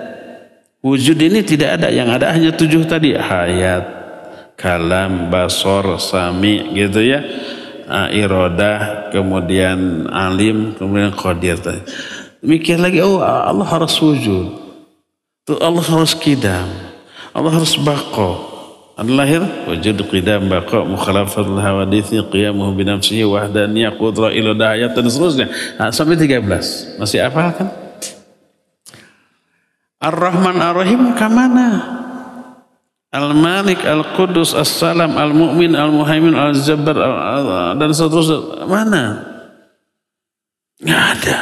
Wujud ini tidak ada. Yang ada hanya 7 tadi. Hayat, kalam, basor, sami, gitu ya. Iradah, kemudian alim, kemudian qadir. Mikir lagi, oh Allah harus wujud. Allah harus qidam. Allah harus baqa. Ada lahir, wujud, qidam, baqa, mukhalafatul hawadithi, qiyamuhu binafsihi, wahdaniyah, qudrah, iladah, ayat, dan seterusnya. Nah, sampai 13. Masih hafal kan? Ar-Rahman, Ar-Rahim kemana? Al-Malik, Al-Qudus, As-Salam, Al-Mu'min, Al-Muhaimin, Al-Jabbar, dan seterusnya. Mana? Nggak ada.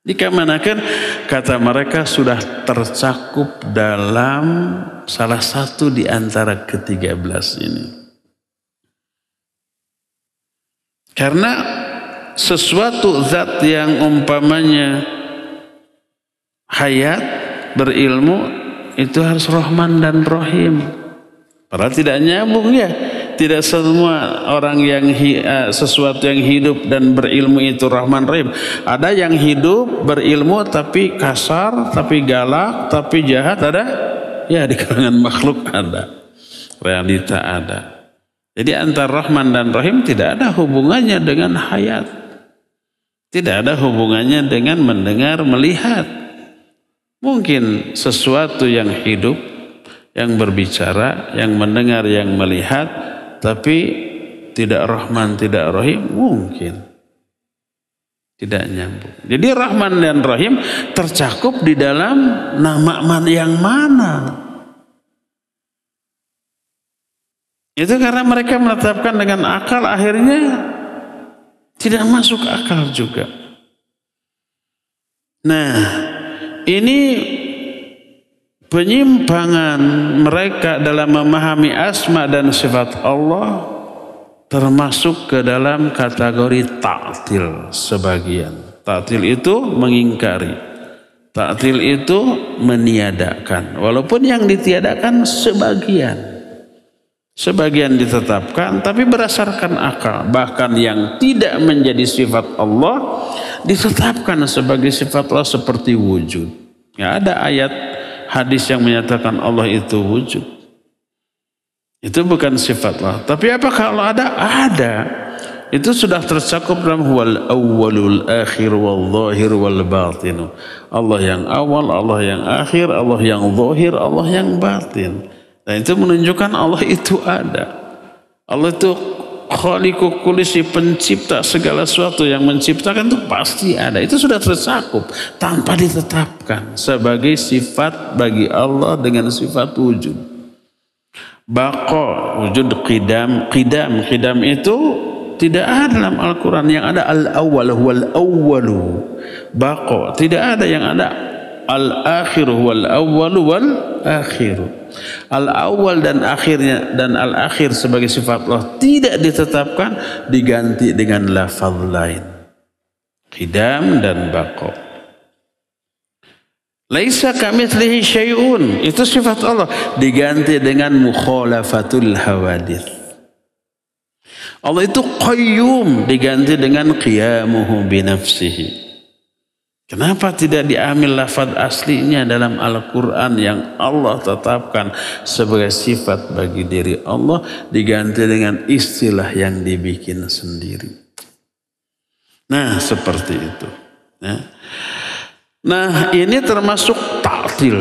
Dikemanakan? Kata mereka sudah tercakup dalam salah satu di antara ke-13 ini. Karena sesuatu zat yang umpamanya hayat, berilmu, itu harus Rahman dan Rahim. Padahal tidak nyambung ya. Tidak semua orang yang sesuatu yang hidup dan berilmu itu Rahman Rahim. Ada yang hidup berilmu tapi kasar, tapi galak, tapi jahat, ada? Ya, di kalangan makhluk ada. Realita ada. Jadi antara Rahman dan Rahim tidak ada hubungannya dengan hayat. Tidak ada hubungannya dengan mendengar, melihat. Mungkin sesuatu yang hidup, yang berbicara, yang mendengar, yang melihat, tapi tidak Rahman, tidak Rahim, mungkin tidak nyambung. Jadi Rahman dan Rahim tercakup di dalam nama yang mana? Itu karena mereka menetapkan dengan akal, akhirnya tidak masuk akal juga. Nah, ini penyimpangan mereka dalam memahami asma dan sifat Allah termasuk ke dalam kategori ta'til sebagian. Ta'til itu mengingkari. Ta'til itu meniadakan. Walaupun yang ditiadakan sebagian. Sebagian ditetapkan tapi berdasarkan akal. Bahkan yang tidak menjadi sifat Allah ditetapkan sebagai sifat Allah seperti wujud. Ya, ada ayat hadis yang menyatakan Allah itu wujud. Itu bukan sifat Allah. Tapi apakah Allah ada? Ada. Itu sudah tercakup dalam huwal awwalul akhir wal zahir wal batin. Allah yang awal, Allah yang akhir, Allah yang zahir, Allah yang batin. Dan itu menunjukkan Allah itu ada. Allah itu khaliqu kulli syai, pencipta segala sesuatu, yang menciptakan itu pasti ada. Itu sudah tercakup tanpa ditetapkan sebagai sifat bagi Allah dengan sifat wujud. Baqa, wujud, qidam itu tidak ada dalam Al-Quran. Yang ada al-awwal huwal awwalu. Baqa, tidak ada. Yang ada al-akhir huwal awwalu wal akhiru. Al-awwal dan akhirnya dan al-akhir sebagai sifat Allah tidak ditetapkan, diganti dengan lafaz lain. Qidam dan baqa. Laisa kamitslihi syai'un, itu sifat Allah, diganti dengan mukhalafatul hawadits. Allah itu qayyum, diganti dengan qiyamuhu binafsihi. Kenapa tidak diambil lafaz aslinya dalam Al-Quran yang Allah tetapkan sebagai sifat bagi diri Allah, diganti dengan istilah yang dibikin sendiri. Nah, seperti itu. Nah, ini termasuk ta'til.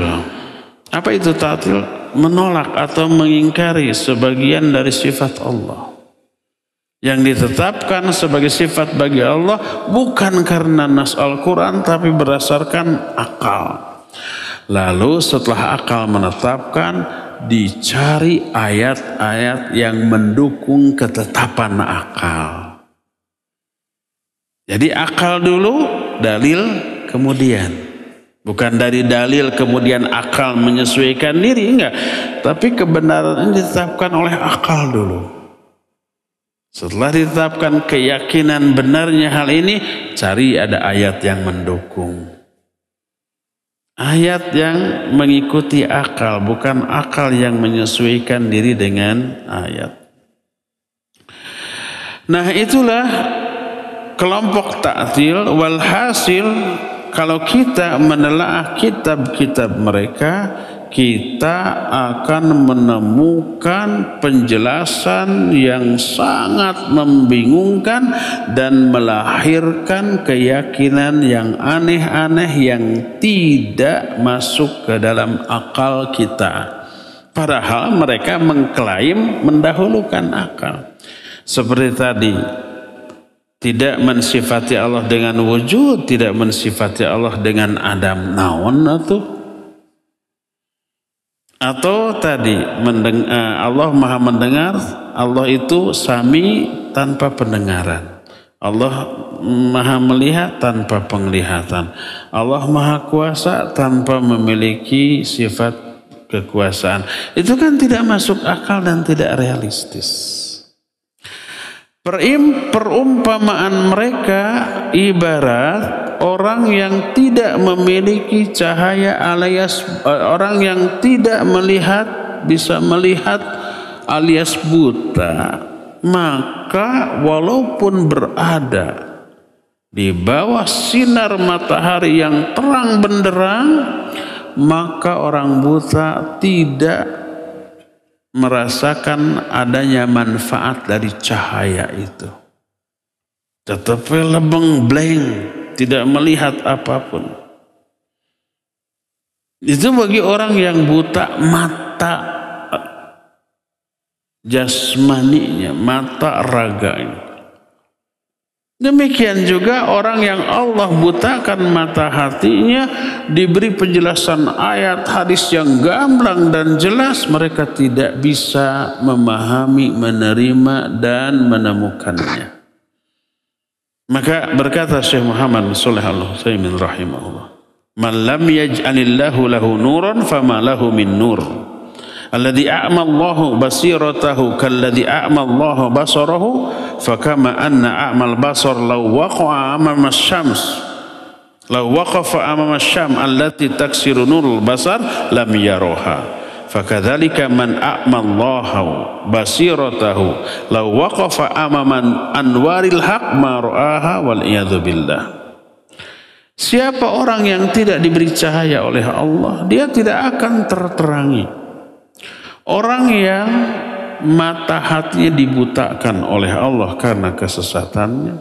Apa itu ta'til? Menolak atau mengingkari sebagian dari sifat Allah yang ditetapkan sebagai sifat bagi Allah bukan karena nas Al-Quran tapi berdasarkan akal. Lalu setelah akal menetapkan, dicari ayat-ayat yang mendukung ketetapan akal. Jadi akal dulu, dalil kemudian. Bukan dari dalil kemudian akal menyesuaikan diri, enggak. Tapi kebenaran ini ditetapkan oleh akal dulu. Setelah ditetapkan keyakinan benarnya hal ini, cari ada ayat yang mendukung. Ayat yang mengikuti akal, bukan akal yang menyesuaikan diri dengan ayat. Nah, itulah kelompok ta'til. Walhasil, kalau kita menelaah kitab-kitab mereka, kita akan menemukan penjelasan yang sangat membingungkan dan melahirkan keyakinan yang aneh-aneh yang tidak masuk ke dalam akal kita. Padahal mereka mengklaim mendahulukan akal. Seperti tadi, tidak mensifati Allah dengan wujud, tidak mensifati Allah dengan adam. Naon atau tadi Allah maha mendengar, Allah itu sami tanpa pendengaran, Allah maha melihat tanpa penglihatan, Allah maha kuasa tanpa memiliki sifat kekuasaan. Itu kan tidak masuk akal dan tidak realistis. Perumpamaan mereka ibarat orang yang tidak memiliki cahaya alias orang yang tidak melihat, bisa melihat alias buta. Maka walaupun berada di bawah sinar matahari yang terang benderang, maka orang buta tidak merasakan adanya manfaat dari cahaya itu. Tetapi lebeng blank, tidak melihat apapun. Itu bagi orang yang buta mata jasmaninya, mata raganya. Demikian juga orang yang Allah butakan mata hatinya, diberi penjelasan ayat hadis yang gamblang dan jelas, mereka tidak bisa memahami, menerima dan menemukannya. Maka berkata Syekh Muhammad Shalih Al-Utsaimin rahimahullah, "Man lam yaj'alillahu lahu nuran fama lahu min nur. Alladhi a'ma Allahu basiratahu kalladhi a'ma Allahu basarahu, fakama anna a'mal basar law waqa'a amama syams law waqafa amama syam allati taksiru nurul basar lam yaroha, fakadzalika man a'ma Allahu basiratahu law waqafa amama anwaril haq ma ra'aha wal iyadzu billah." Siapa orang yang tidak diberi cahaya oleh Allah, dia tidak akan terterangi. Orang yang mata hatinya dibutakan oleh Allah karena kesesatannya,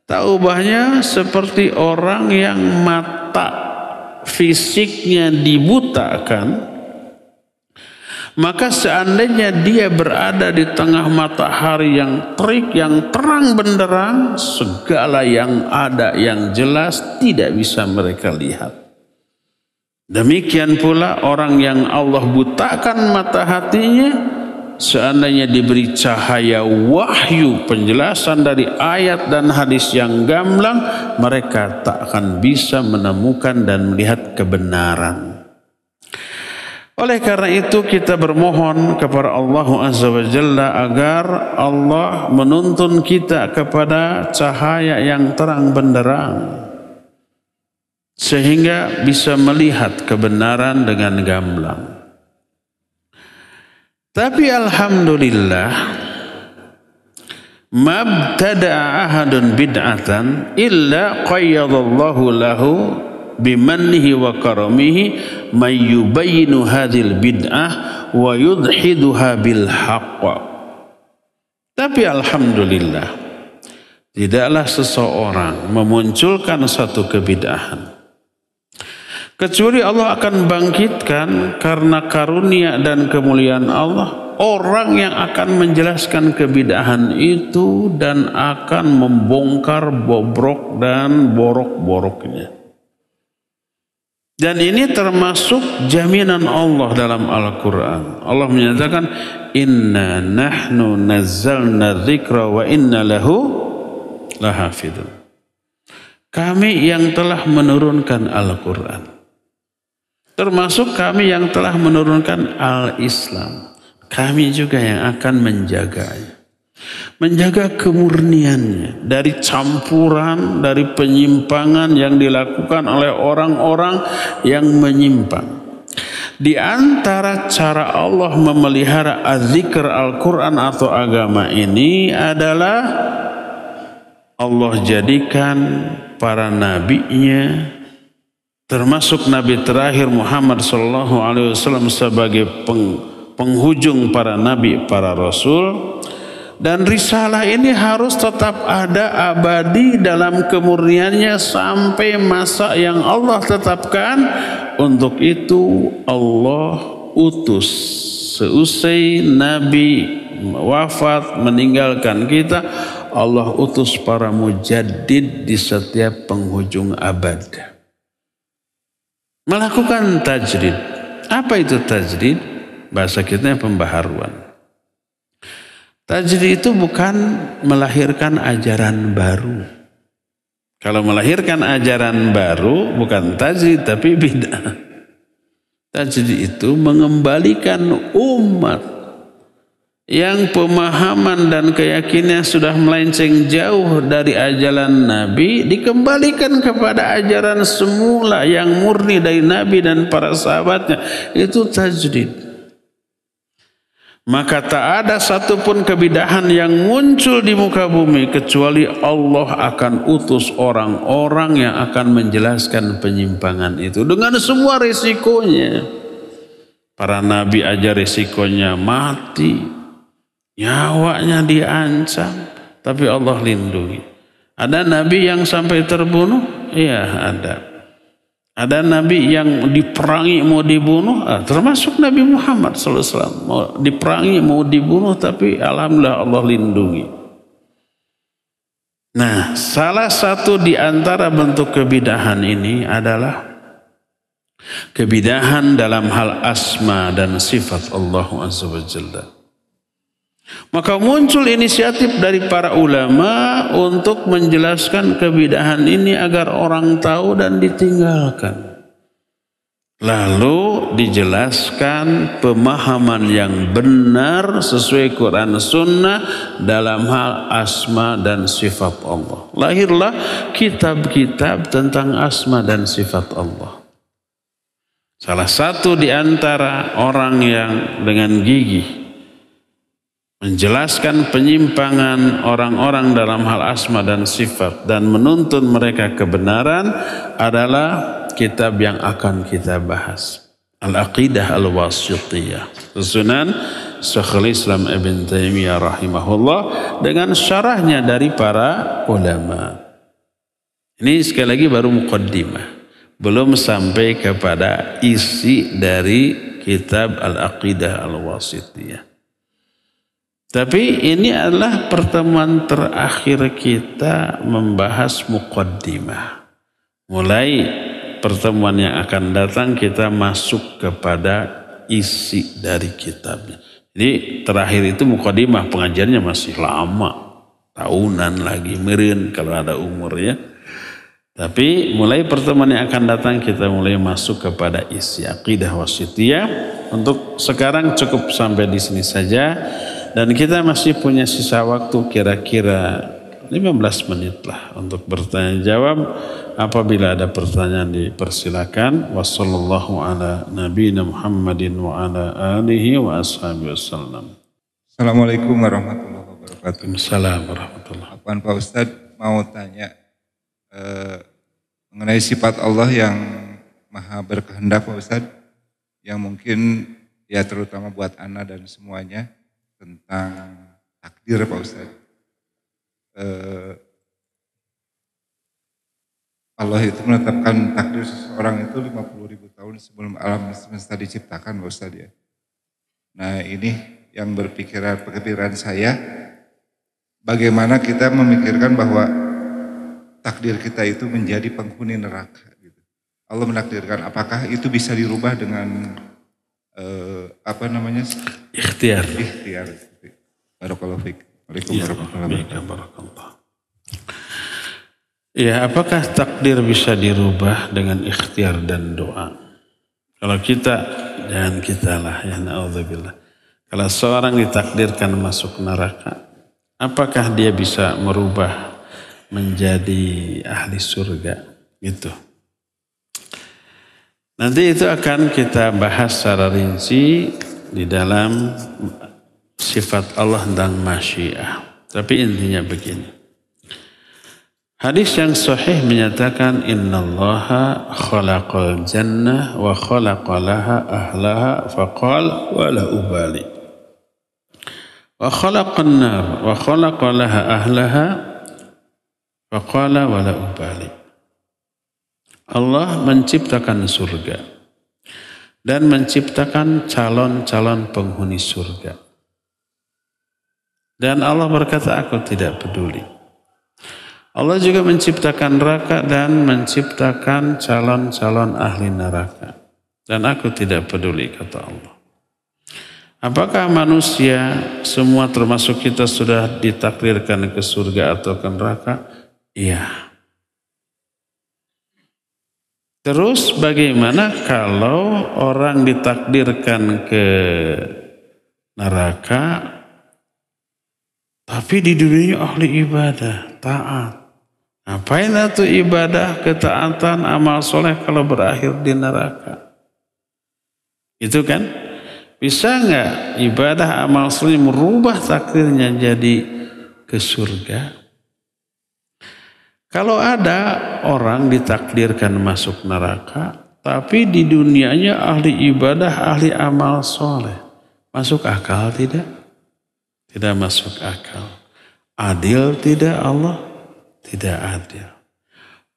taubahnya seperti orang yang mata fisiknya dibutakan. Maka seandainya dia berada di tengah matahari yang terik, yang terang benderang, segala yang ada yang jelas tidak bisa mereka lihat. Demikian pula orang yang Allah butakan mata hatinya, seandainya diberi cahaya wahyu penjelasan dari ayat dan hadis yang gamblang, mereka tak akan bisa menemukan dan melihat kebenaran. Oleh karena itu kita bermohon kepada Allah Azza wa Jalla agar Allah menuntun kita kepada cahaya yang terang benderang, sehingga bisa melihat kebenaran dengan gamblang. Tapi alhamdulillah, mabtada'a ahadun bid'atan illa qayyadallahu lahu bimannihi wa karamihi may yubayyinu hadhil bid'ah wa yudhiduha bil haqq. Tapi alhamdulillah, tidaklah seseorang memunculkan satu kebid'ahan kecuali Allah akan bangkitkan karena karunia dan kemuliaan Allah orang yang akan menjelaskan kebid'ahan itu dan akan membongkar bobrok dan borok-boroknya. Dan ini termasuk jaminan Allah dalam Al-Quran. Allah menyatakan, Inna nahnu nazzalna dzikra wa inna lahu lahafidun. Kami yang telah menurunkan Al-Quran. Termasuk kami yang telah menurunkan Al-Islam. Kami juga yang akan menjaganya. Menjaga kemurniannya dari campuran, dari penyimpangan yang dilakukan oleh orang-orang yang menyimpang. Di antara cara Allah memelihara az-zikr Al-Quran atau agama ini adalah Allah jadikan para nabinya, termasuk Nabi terakhir Muhammad SAW sebagai penghujung para nabi, para rasul. Dan risalah ini harus tetap ada abadi dalam kemurniannya sampai masa yang Allah tetapkan. Untuk itu Allah utus seusai Nabi wafat meninggalkan kita, Allah utus para mujaddid di setiap penghujung abad melakukan tajdid. Apa itu tajdid? Bahasa kita pembaharuan. Tajdid itu bukan melahirkan ajaran baru. Kalau melahirkan ajaran baru bukan tajdid tapi bid'ah. Tajdid itu mengembalikan umat yang pemahaman dan keyakinan sudah melenceng jauh dari ajaran Nabi, dikembalikan kepada ajaran semula yang murni dari Nabi dan para sahabatnya. Itu tajdid. Maka tak ada satupun kebidahan yang muncul di muka bumi kecuali Allah akan utus orang-orang yang akan menjelaskan penyimpangan itu dengan semua risikonya. Para nabi aja risikonya mati, nyawanya diancam, tapi Allah lindungi. Ada nabi yang sampai terbunuh? Iya, ada. Ada nabi yang diperangi mau dibunuh, termasuk Nabi Muhammad SAW. Mau diperangi mau dibunuh, tapi alhamdulillah Allah lindungi. Nah, salah satu di antara bentuk kebidahan ini adalah kebidahan dalam hal asma dan sifat Allah Azza wa Jalla. Maka muncul inisiatif dari para ulama untuk menjelaskan kebidahan ini agar orang tahu dan ditinggalkan. Lalu dijelaskan pemahaman yang benar sesuai Quran Sunnah dalam hal asma dan sifat Allah. Lahirlah kitab-kitab tentang asma dan sifat Allah. Salah satu di antara orang yang dengan gigih menjelaskan penyimpangan orang-orang dalam hal asma dan sifat dan menuntun mereka kebenaran adalah kitab yang akan kita bahas. Al-Aqidah Al-Wasithiyah, susunan Syekhul Islam Ibn Taimiyah rahimahullah dengan syarahnya dari para ulama. Ini sekali lagi baru muqaddimah, belum sampai kepada isi dari kitab Al-Aqidah Al-Wasithiyah. Tapi ini adalah pertemuan terakhir kita membahas muqaddimah. Mulai pertemuan yang akan datang kita masuk kepada isi dari kitabnya. Jadi terakhir itu muqaddimah, pengajiannya masih lama, tahunan lagi, meureun kalau ada umurnya. Tapi mulai pertemuan yang akan datang kita mulai masuk kepada isi aqidah wasithiyah. Untuk sekarang cukup sampai di sini saja. Dan kita masih punya sisa waktu kira-kira 15 menit lah untuk bertanya jawab. Apabila ada pertanyaan dipersilakan. Wassallallahu ala nabiyina Muhammadin wa ala alihi wa ashabihi wasallam. Assalamualaikum warahmatullahi wabarakatuh. Waalaikumsalam warahmatullahi wabarakatuh. Apaan Pak Ustadz mau tanya mengenai sifat Allah yang maha berkehendak Pak Ustadz, yang mungkin ya terutama buat ana dan semuanya tentang takdir Pak Ustadz. Allah itu menetapkan takdir seseorang itu 50.000 tahun sebelum alam semesta diciptakan Pak Ustadz ya. Nah ini yang pikiran saya, bagaimana kita memikirkan bahwa takdir kita itu menjadi penghuni neraka gitu. Allah menakdirkan, apakah itu bisa dirubah dengan ikhtiar. Barakallahu fiik. Waalaikumsalam warahmatullahi wabarakatuh. Ya, apakah takdir bisa dirubah dengan ikhtiar dan doa? Kalau kita, jangan kitalah ya na'udzubillah. Kalau seorang ditakdirkan masuk neraka, apakah dia bisa merubah menjadi ahli surga? Gitu. Nanti itu akan kita bahas secara rinci di dalam sifat Allah dan masyiah. Tapi intinya begini. Hadis yang sahih menyatakan innallaha khalaqal jannah wa khalaqalaha ahlaha faqala wa la ubali. Wa khalaqan nar wa khalaqalaha ahlaha faqala wa la ubali. Allah menciptakan surga dan menciptakan calon-calon penghuni surga. Dan Allah berkata, aku tidak peduli. Allah juga menciptakan neraka dan menciptakan calon-calon ahli neraka. Dan aku tidak peduli, kata Allah. Apakah manusia semua termasuk kita sudah ditakdirkan ke surga atau ke neraka? Iya. Terus bagaimana kalau orang ditakdirkan ke neraka, tapi di dunia ahli ibadah, taat. Ngapain itu ibadah, ketaatan, amal soleh kalau berakhir di neraka? Itu kan? Bisa nggak ibadah, amal soleh merubah takdirnya jadi ke surga? Kalau ada orang ditakdirkan masuk neraka, tapi di dunianya ahli ibadah, ahli amal soleh, masuk akal tidak? Tidak masuk akal. Adil tidak Allah? Tidak adil.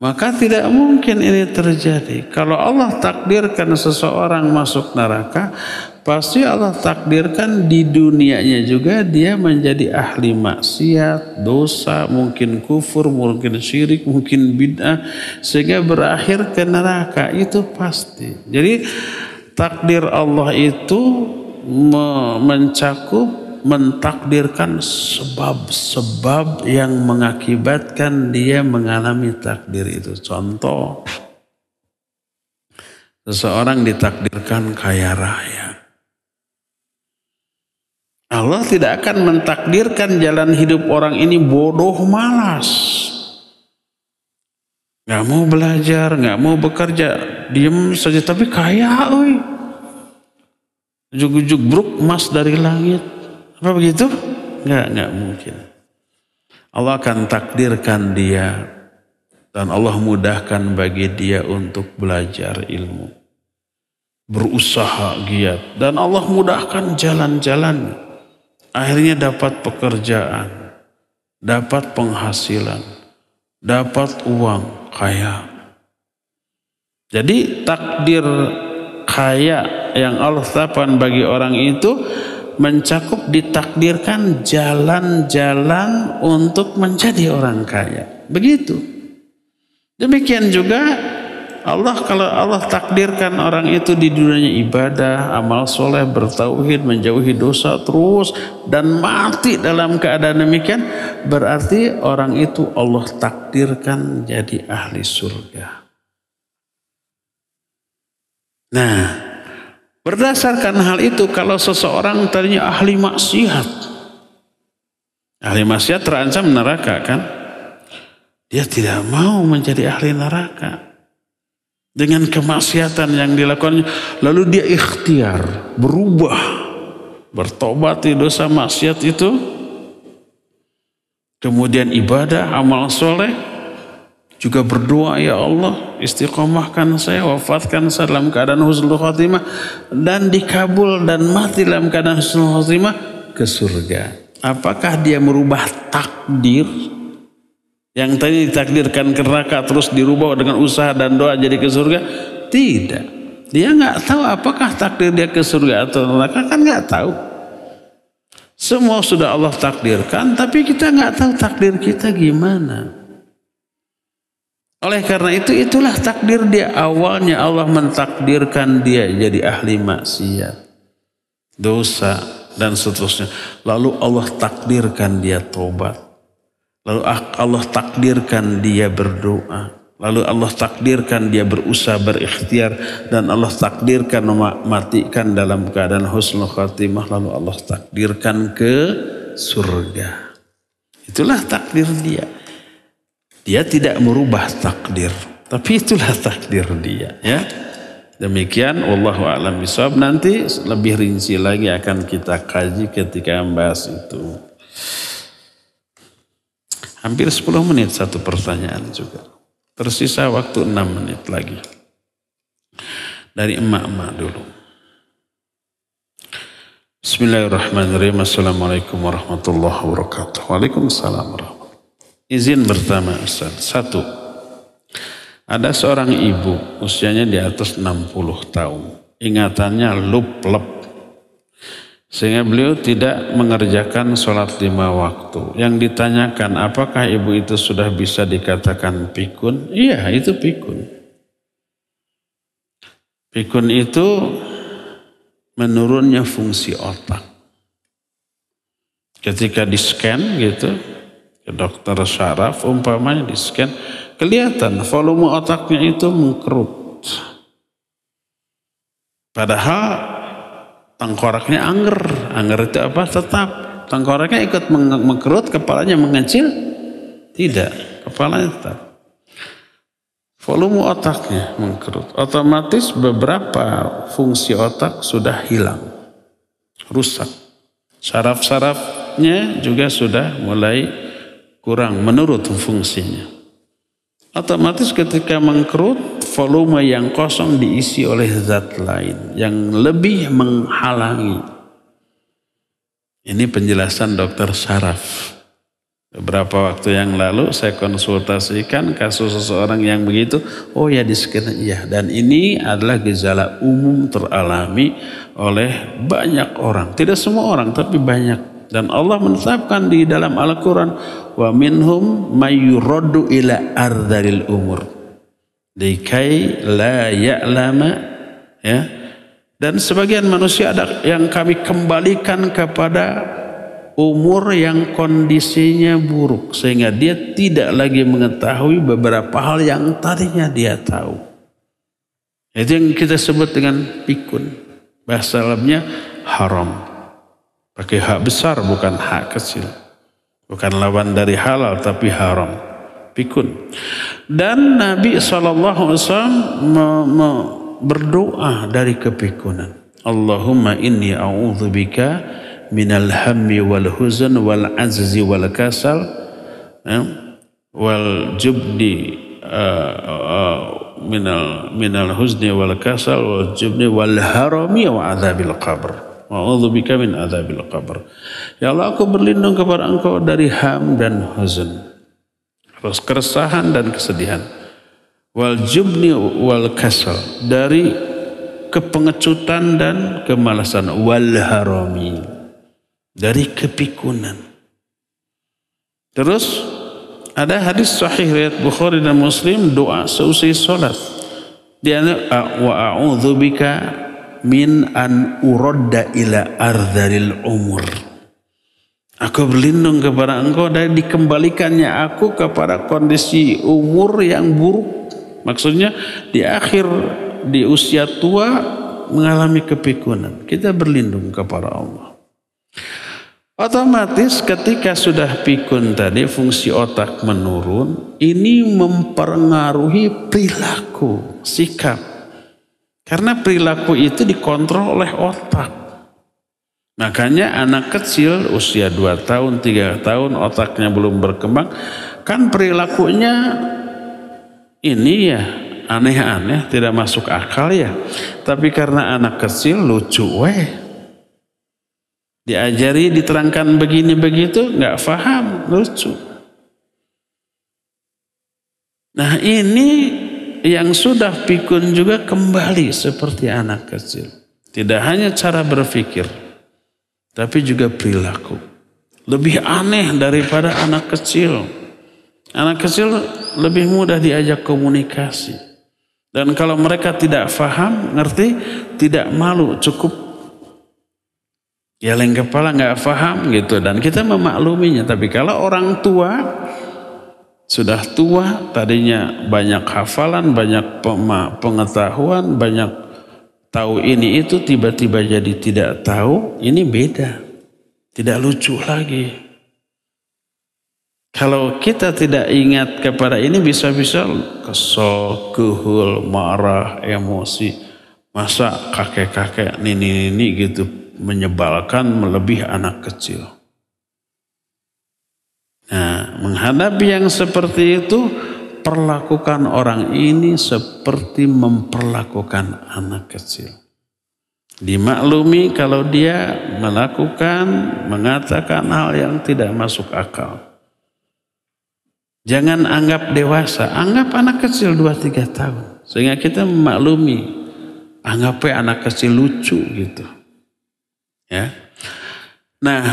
Maka tidak mungkin ini terjadi. Kalau Allah takdirkan seseorang masuk neraka, pasti Allah takdirkan di dunianya juga dia menjadi ahli maksiat, dosa, mungkin kufur, mungkin syirik, mungkin bid'ah, sehingga berakhir ke neraka. Itu pasti. Jadi takdir Allah itu mentakdirkan sebab-sebab yang mengakibatkan dia mengalami takdir itu. Contoh, seseorang ditakdirkan kaya raya. Allah tidak akan mentakdirkan jalan hidup orang ini bodoh malas. Gak mau belajar, gak mau bekerja, diem saja tapi kaya. Ujug-ujug bruk emas dari langit. Apa begitu? Enggak mungkin. Allah akan takdirkan dia dan Allah mudahkan bagi dia untuk belajar ilmu. Berusaha giat dan Allah mudahkan jalan-jalan. Akhirnya dapat pekerjaan, dapat penghasilan, dapat uang, kaya. Jadi takdir kaya yang Allah tetapkan bagi orang itu mencakup ditakdirkan jalan-jalan untuk menjadi orang kaya. Begitu. Demikian juga kalau Allah takdirkan orang itu di dunia ibadah, amal soleh, bertauhid, menjauhi dosa terus dan mati dalam keadaan demikian, berarti orang itu Allah takdirkan jadi ahli surga. Nah, berdasarkan hal itu kalau seseorang tadinya ahli maksiat terancam neraka kan? Dia tidak mau menjadi ahli neraka. Dengan kemaksiatan yang dilakukannya, lalu dia ikhtiar, berubah, bertobat di dosa maksiat itu, kemudian ibadah, amal soleh, juga berdoa, ya Allah istiqomahkan saya, wafatkan saya dalam keadaan husnul khotimah, dan dikabul dan mati dalam keadaan husnul khotimah, ke surga. Apakah dia merubah takdir? Yang tadi ditakdirkan ke neraka terus dirubah dengan usaha dan doa jadi ke surga? Tidak. Dia nggak tahu apakah takdir dia ke surga atau neraka, kan nggak tahu. Semua sudah Allah takdirkan, tapi kita nggak tahu takdir kita gimana. Oleh karena itu, itulah takdir dia. Awalnya Allah mentakdirkan dia jadi ahli maksiat, dosa dan seterusnya. Lalu Allah takdirkan dia tobat. Lalu Allah takdirkan dia berdoa. Lalu Allah takdirkan dia berusaha, berikhtiar. Dan Allah takdirkan mematikan dalam keadaan husnul khatimah. Lalu Allah takdirkan ke surga. Itulah takdir dia. Dia tidak merubah takdir. Tapi itulah takdir dia. Ya. Demikian. Wallahu a'lam bishawab. Nanti lebih rinci lagi akan kita kaji ketika membahas itu. Hampir 10 menit satu pertanyaan juga. Tersisa waktu 6 menit lagi. Dari emak-emak dulu. Bismillahirrahmanirrahim. Assalamualaikum warahmatullahi wabarakatuh. Waalaikumsalam warahmatullahi wabarakatuh. Izin bertanya Ustaz. 1. Ada seorang ibu usianya di atas 60 tahun. Ingatannya lup-lep. Sehingga beliau tidak mengerjakan sholat 5 waktu. Yang ditanyakan, apakah ibu itu sudah bisa dikatakan pikun? Iya, itu pikun. Pikun itu menurunnya fungsi otak. Ketika di-scan gitu, ke dokter syaraf umpamanya di-scan, kelihatan volume otaknya itu mengkerut. Padahal tengkoraknya angger. Angger itu apa? Tetap. Tengkoraknya ikut mengkerut, kepalanya mengecil? Tidak. Kepalanya tetap. Volume otaknya mengkerut. Otomatis beberapa fungsi otak sudah hilang. Rusak. Saraf-sarafnya juga sudah mulai kurang, menurut fungsinya. Otomatis ketika mengkerut, volume yang kosong diisi oleh zat lain yang lebih menghalangi. Ini penjelasan dokter saraf. Beberapa waktu yang lalu saya konsultasikan kasus seseorang yang begitu. Oh ya, di-scan iya. Dan ini adalah gejala umum teralami oleh banyak orang. Tidak semua orang, tapi banyak. Dan Allah menetapkan di dalam Al-Quran, wa minhum mayyuraddu ila ardhil umur likai la ya'lama, ya. Dan sebagian manusia ada yang kami kembalikan kepada umur yang kondisinya buruk, sehingga dia tidak lagi mengetahui beberapa hal yang tadinya dia tahu. Itu yang kita sebut dengan pikun. Bahasa Arabnya haram. Pakai hak besar bukan hak kecil. Bukan lawan dari halal tapi haram. Pikun. Dan Nabi SAW berdoa dari kepikunan. Allahumma inni a'udzubika minal hammi wal huzn wal azzi wal kasal wal jubni minal huzni wal kasal wal jubni wal harami wa adzabil qabr. Wa'udzubika min adzabil qabr. Ya Allah, aku berlindung kepada Engkau dari ham dan huzn, terus keresahan dan kesedihan, wal jubni wal kasal, dari kepengecutan dan kemalasan, wal harami, dari kepikunan. Terus ada hadis sahih riwayat Bukhari dan Muslim, doa seusai salat. Dia wa a'udzubika min an uradda ila ardhil umur. Aku berlindung kepada Engkau dari dikembalikannya aku kepada kondisi umur yang buruk. Maksudnya di usia tua mengalami kepikunan. Kita berlindung kepada Allah. Otomatis ketika sudah pikun tadi, fungsi otak menurun, ini mempengaruhi perilaku, sikap. Karena perilaku itu dikontrol oleh otak. Makanya anak kecil usia 2 tahun, 3 tahun, otaknya belum berkembang, kan perilakunya ini ya aneh-aneh, tidak masuk akal ya. Tapi karena anak kecil lucu diajari, diterangkan begini begitu, nggak paham, lucu. Nah ini yang sudah pikun juga kembali seperti anak kecil. Tidak hanya cara berpikir, tapi juga perilaku. Lebih aneh daripada anak kecil. Anak kecil lebih mudah diajak komunikasi. Dan kalau mereka tidak paham, ngerti, tidak malu, cukup geleng kepala, nggak paham gitu, dan kita memakluminya. Tapi kalau orang tua sudah tua, tadinya banyak hafalan, banyak pengetahuan, banyak tahu ini itu, tiba-tiba jadi tidak tahu, ini beda, tidak lucu lagi. Kalau kita tidak ingat kepada ini, bisa-bisa kesel, kehul, marah, emosi. Masa kakek-kakek, nini-nini gitu menyebalkan melebihi anak kecil. Nah, menghadapi yang seperti itu, perlakukan orang ini seperti memperlakukan anak kecil. Dimaklumi kalau dia mengatakan hal yang tidak masuk akal. Jangan anggap dewasa, anggap anak kecil 2-3 tahun. Sehingga kita memaklumi, anggapnya anak kecil lucu gitu. Ya. Nah,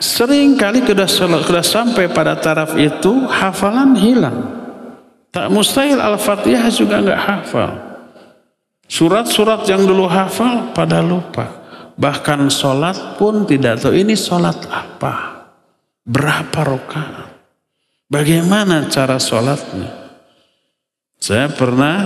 sering kali sudah sampai pada taraf itu, hafalan hilang. Tak mustahil Al-Fatihah juga enggak hafal. Surat-surat yang dulu hafal pada lupa. Bahkan sholat pun tidak tahu ini sholat apa, berapa rakaat, bagaimana cara sholatnya. Saya pernah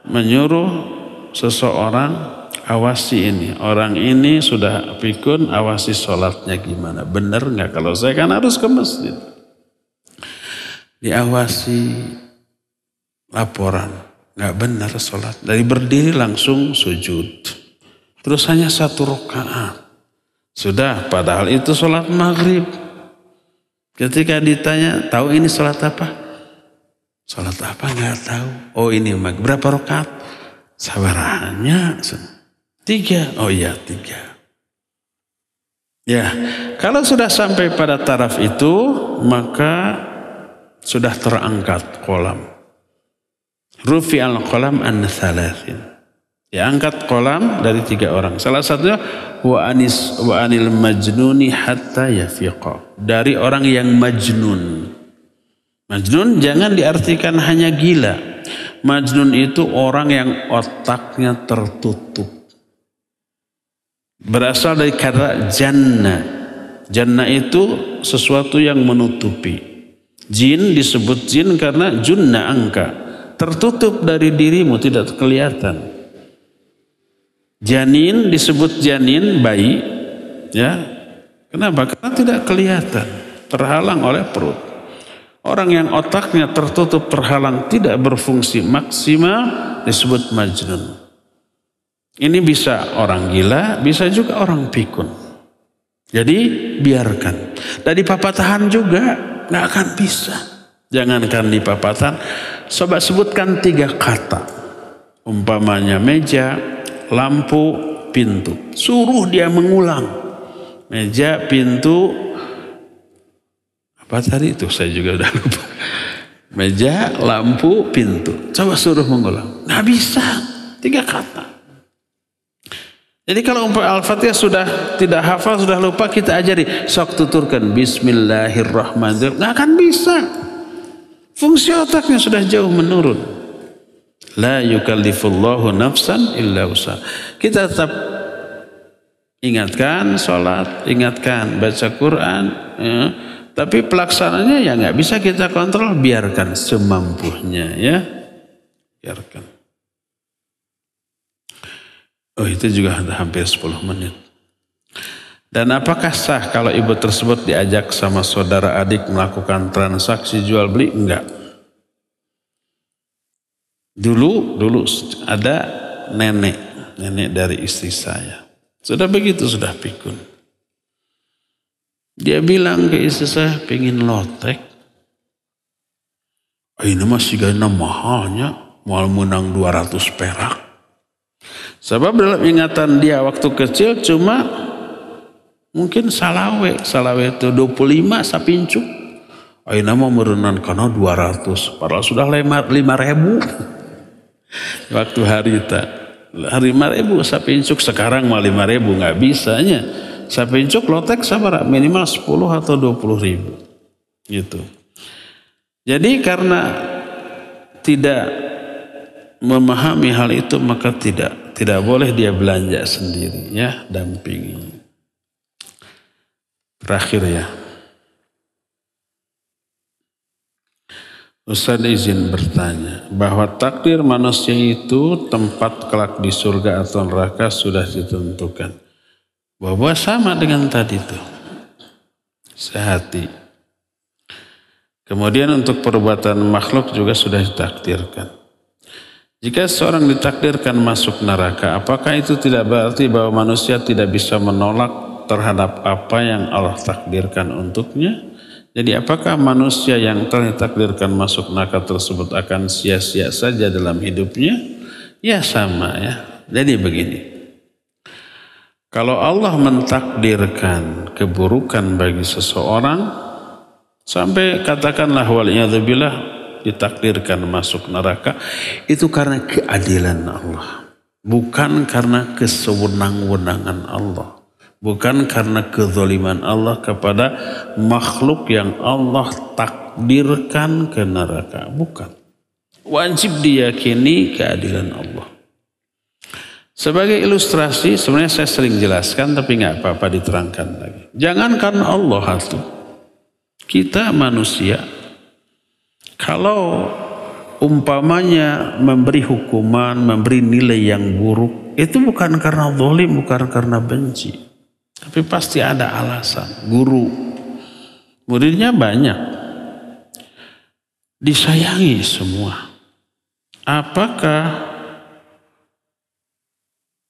menyuruh seseorang, awasi ini, orang ini sudah pikun, awasi sholatnya gimana, benar nggak? Kalau saya kan harus ke masjid, diawasi, laporan, nggak benar sholat, dari berdiri langsung sujud, terus hanya 1 rakaat, sudah, padahal itu sholat maghrib. Ketika ditanya, tahu ini sholat apa? Sholat apa nggak tahu. Oh ini maghrib, berapa rakaat? Sabarannya 3. Oh iya 3. Ya, kalau sudah sampai pada taraf itu, maka sudah terangkat kolam. Rufi'al kolam an 3. Diangkat kolam dari 3 orang. Salah satunya wa anil majnuni hatta yafiqa. Dari orang yang majnun. Majnun jangan diartikan hanya gila. Majnun itu orang yang otaknya tertutup. Berasal dari kata jannah. Jannah itu sesuatu yang menutupi. Jin disebut jin karena junna angka. Tertutup dari dirimu, tidak kelihatan. Janin disebut janin, bayi. Ya, kenapa? Karena tidak kelihatan. Terhalang oleh perut. Orang yang otaknya tertutup, terhalang, tidak berfungsi maksimal disebut majnun. Ini bisa orang gila, bisa juga orang pikun. Jadi biarkan. Dan di papatahan juga nggak akan bisa. Jangankan di papatahan, coba sebutkan 3 kata. Umpamanya meja, lampu, pintu. Suruh dia mengulang. Meja, pintu, apa tadi itu saya juga udah lupa. Meja, lampu, pintu. Coba suruh mengulang. Nggak bisa. 3 kata. Jadi kalau Al-Fatihah sudah tidak hafal, sudah lupa, kita ajari. Sok tuturkan Bismillahirrahmanirrahim. Nggak akan bisa. Fungsi otaknya sudah jauh menurun. La yukallifullahu nafsan illa usaha. Kita tetap ingatkan sholat, ingatkan baca Quran. Ya. Tapi pelaksananya ya nggak bisa kita kontrol. Biarkan semampunya ya. Biarkan. Oh itu juga ada hampir 10 menit. Dan apakah sah kalau ibu tersebut diajak sama saudara adik melakukan transaksi jual beli? Enggak. Dulu ada nenek dari istri saya. Sudah begitu, sudah pikun. Dia bilang ke istri saya, pengen lotek. Ini masih gana mahalnya, mau menang 200 perak. Sebab dalam ingatan dia waktu kecil cuma mungkin salawe itu 25 sapincuk. Aina mau merenang karena 200, padahal sudah 5.000. Waktu hari 5.000 sapincuk, sekarang mah 5.000 nggak bisanya. Sapincuk lotek sabar minimal 10 atau 20.000 gitu. Jadi karena tidak memahami hal itu maka tidak boleh dia belanja sendiri ya, dampingi. Terakhir ya. Ustaz izin bertanya bahwa takdir manusia itu tempat kelak di surga atau neraka sudah ditentukan. Bahwa sama dengan tadi itu. Sehati. Kemudian untuk perbuatan makhluk juga sudah ditakdirkan. Jika seorang ditakdirkan masuk neraka, apakah itu tidak berarti bahwa manusia tidak bisa menolak terhadap apa yang Allah takdirkan untuknya? Jadi apakah manusia yang telah ditakdirkan masuk neraka tersebut akan sia-sia saja dalam hidupnya? Ya sama ya. Jadi begini. Kalau Allah mentakdirkan keburukan bagi seseorang, sampai katakanlah waliyadzubillah ditakdirkan masuk neraka, itu karena keadilan Allah, bukan karena kesewenang-wenangan Allah, bukan karena kezaliman Allah kepada makhluk yang Allah takdirkan ke neraka, bukan. Wajib diyakini keadilan Allah. Sebagai ilustrasi, sebenarnya saya sering jelaskan tapi nggak apa-apa diterangkan lagi. Jangankan Allah itu, kita manusia kalau umpamanya memberi hukuman, memberi nilai yang buruk, itu bukan karena zalim, bukan karena benci. Tapi pasti ada alasan. Guru, muridnya banyak. Disayangi semua. Apakah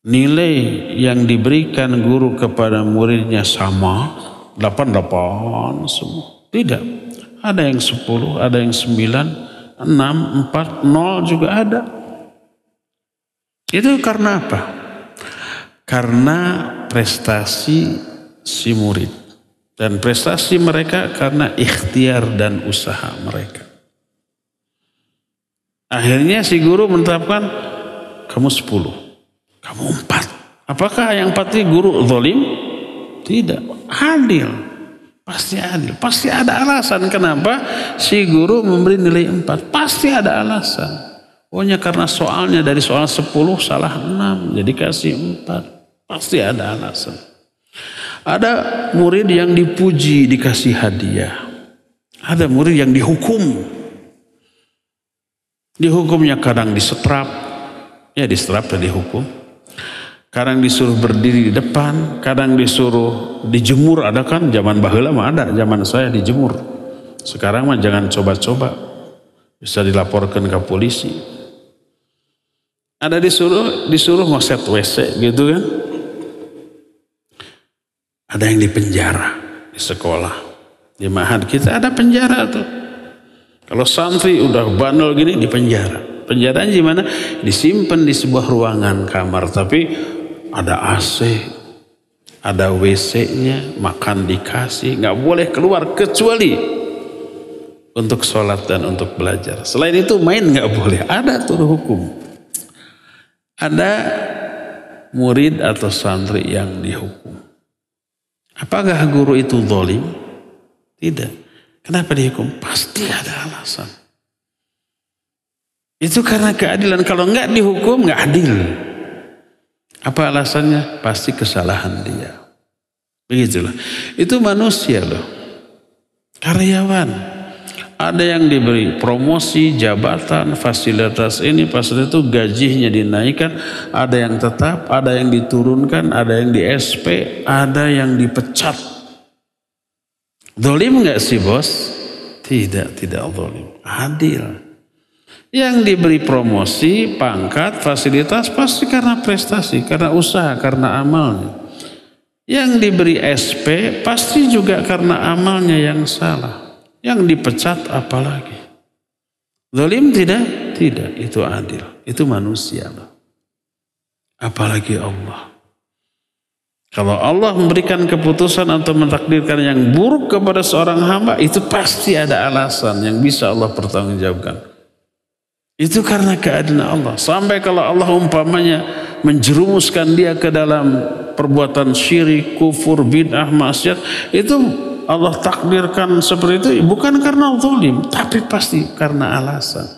nilai yang diberikan guru kepada muridnya sama? 8 semua? Tidak. Ada yang 10, ada yang 9, 6, 4, 0 juga ada. Itu karena apa? Karena prestasi si murid. Dan prestasi mereka karena ikhtiar dan usaha mereka. Akhirnya si guru menetapkan, kamu 10, kamu 4. Apakah yang 4 ini guru zalim? Tidak, adil. Pasti adil, pasti ada alasan kenapa si guru memberi nilai 4. Pasti ada alasan. Pokoknya karena soalnya dari soal 10 salah 6, jadi kasih 4. Pasti ada alasan. Ada murid yang dipuji, dikasih hadiah. Ada murid yang dihukum. Dihukumnya kadang disetrap, ya disetrap dan dihukum. Kadang disuruh berdiri di depan, kadang disuruh dijemur. Ada kan zaman baheula mah ada, zaman saya dijemur. Sekarang mah jangan coba-coba, bisa dilaporkan ke polisi. Ada disuruh ngoset WC gitu kan. Ada yang di penjara di sekolah. Di ma'had kita ada penjara tuh. Kalau santri udah bandel gini di penjara. Penjaranya gimana? Disimpan di sebuah ruangan kamar, tapi ada AC, ada WC-nya, makan dikasih, nggak boleh keluar kecuali untuk sholat dan untuk belajar. Selain itu main nggak boleh. Ada tuh hukum. Ada murid atau santri yang dihukum. Apakah guru itu zalim? Tidak. Kenapa dihukum? Pasti ada alasan. Itu karena keadilan. Kalau nggak dihukum nggak adil. Apa alasannya? Pasti kesalahan dia. Begitulah. Itu manusia loh. Karyawan. Ada yang diberi promosi, jabatan, fasilitas ini, fasilitas itu, gajinya dinaikkan. Ada yang tetap, ada yang diturunkan, ada yang di SP, ada yang dipecat. Zalim nggak sih bos? Tidak zalim. Adil. Yang diberi promosi, pangkat, fasilitas pasti karena prestasi, karena usaha, karena amalnya. Yang diberi SP pasti juga karena amalnya yang salah. Yang dipecat apalagi. Zalim tidak? Tidak, itu adil. Itu manusia. Apalagi Allah. Kalau Allah memberikan keputusan atau mentakdirkan yang buruk kepada seorang hamba, itu pasti ada alasan yang bisa Allah pertanggungjawabkan. Itu karena keadilan Allah. Sampai kalau Allah umpamanya menjerumuskan dia ke dalam perbuatan syirik, kufur, bid'ah, maksiat, itu Allah takdirkan seperti itu bukan karena zalim, tapi pasti karena alasan.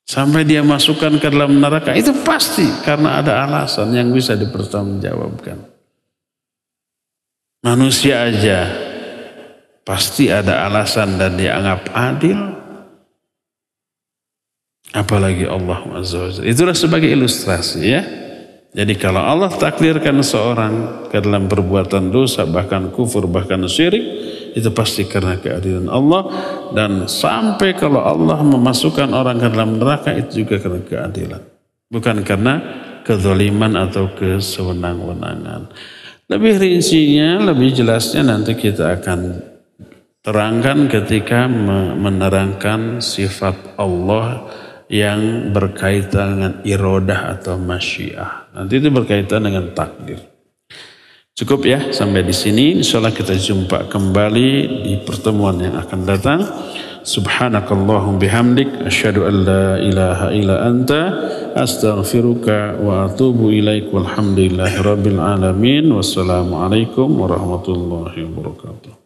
Sampai dia masukkan ke dalam neraka, itu pasti karena ada alasan yang bisa dipertanggungjawabkan. Manusia aja pasti ada alasan dan dianggap adil. Apalagi Allah Azza wa Jalla. Itulah sebagai ilustrasi ya. Jadi kalau Allah takdirkan seorang ke dalam perbuatan dosa, bahkan kufur, bahkan syirik, itu pasti karena keadilan Allah. Dan sampai kalau Allah memasukkan orang ke dalam neraka, itu juga karena keadilan. Bukan karena kezaliman atau kesewenang-wenangan. Lebih rincinya, lebih jelasnya nanti kita akan terangkan ketika menerangkan sifat Allah yang berkaitan dengan iradah atau masyiah. Nanti itu berkaitan dengan takdir. Cukup ya sampai di sini. Insyaallah kita jumpa kembali di pertemuan yang akan datang. Subhanakallahum bihamdik asyhadu an la ilaha illa anta astaghfiruka wa atubu ilaik. Walhamdulillahirabbil alamin. Wassalamualaikum warahmatullahi wabarakatuh.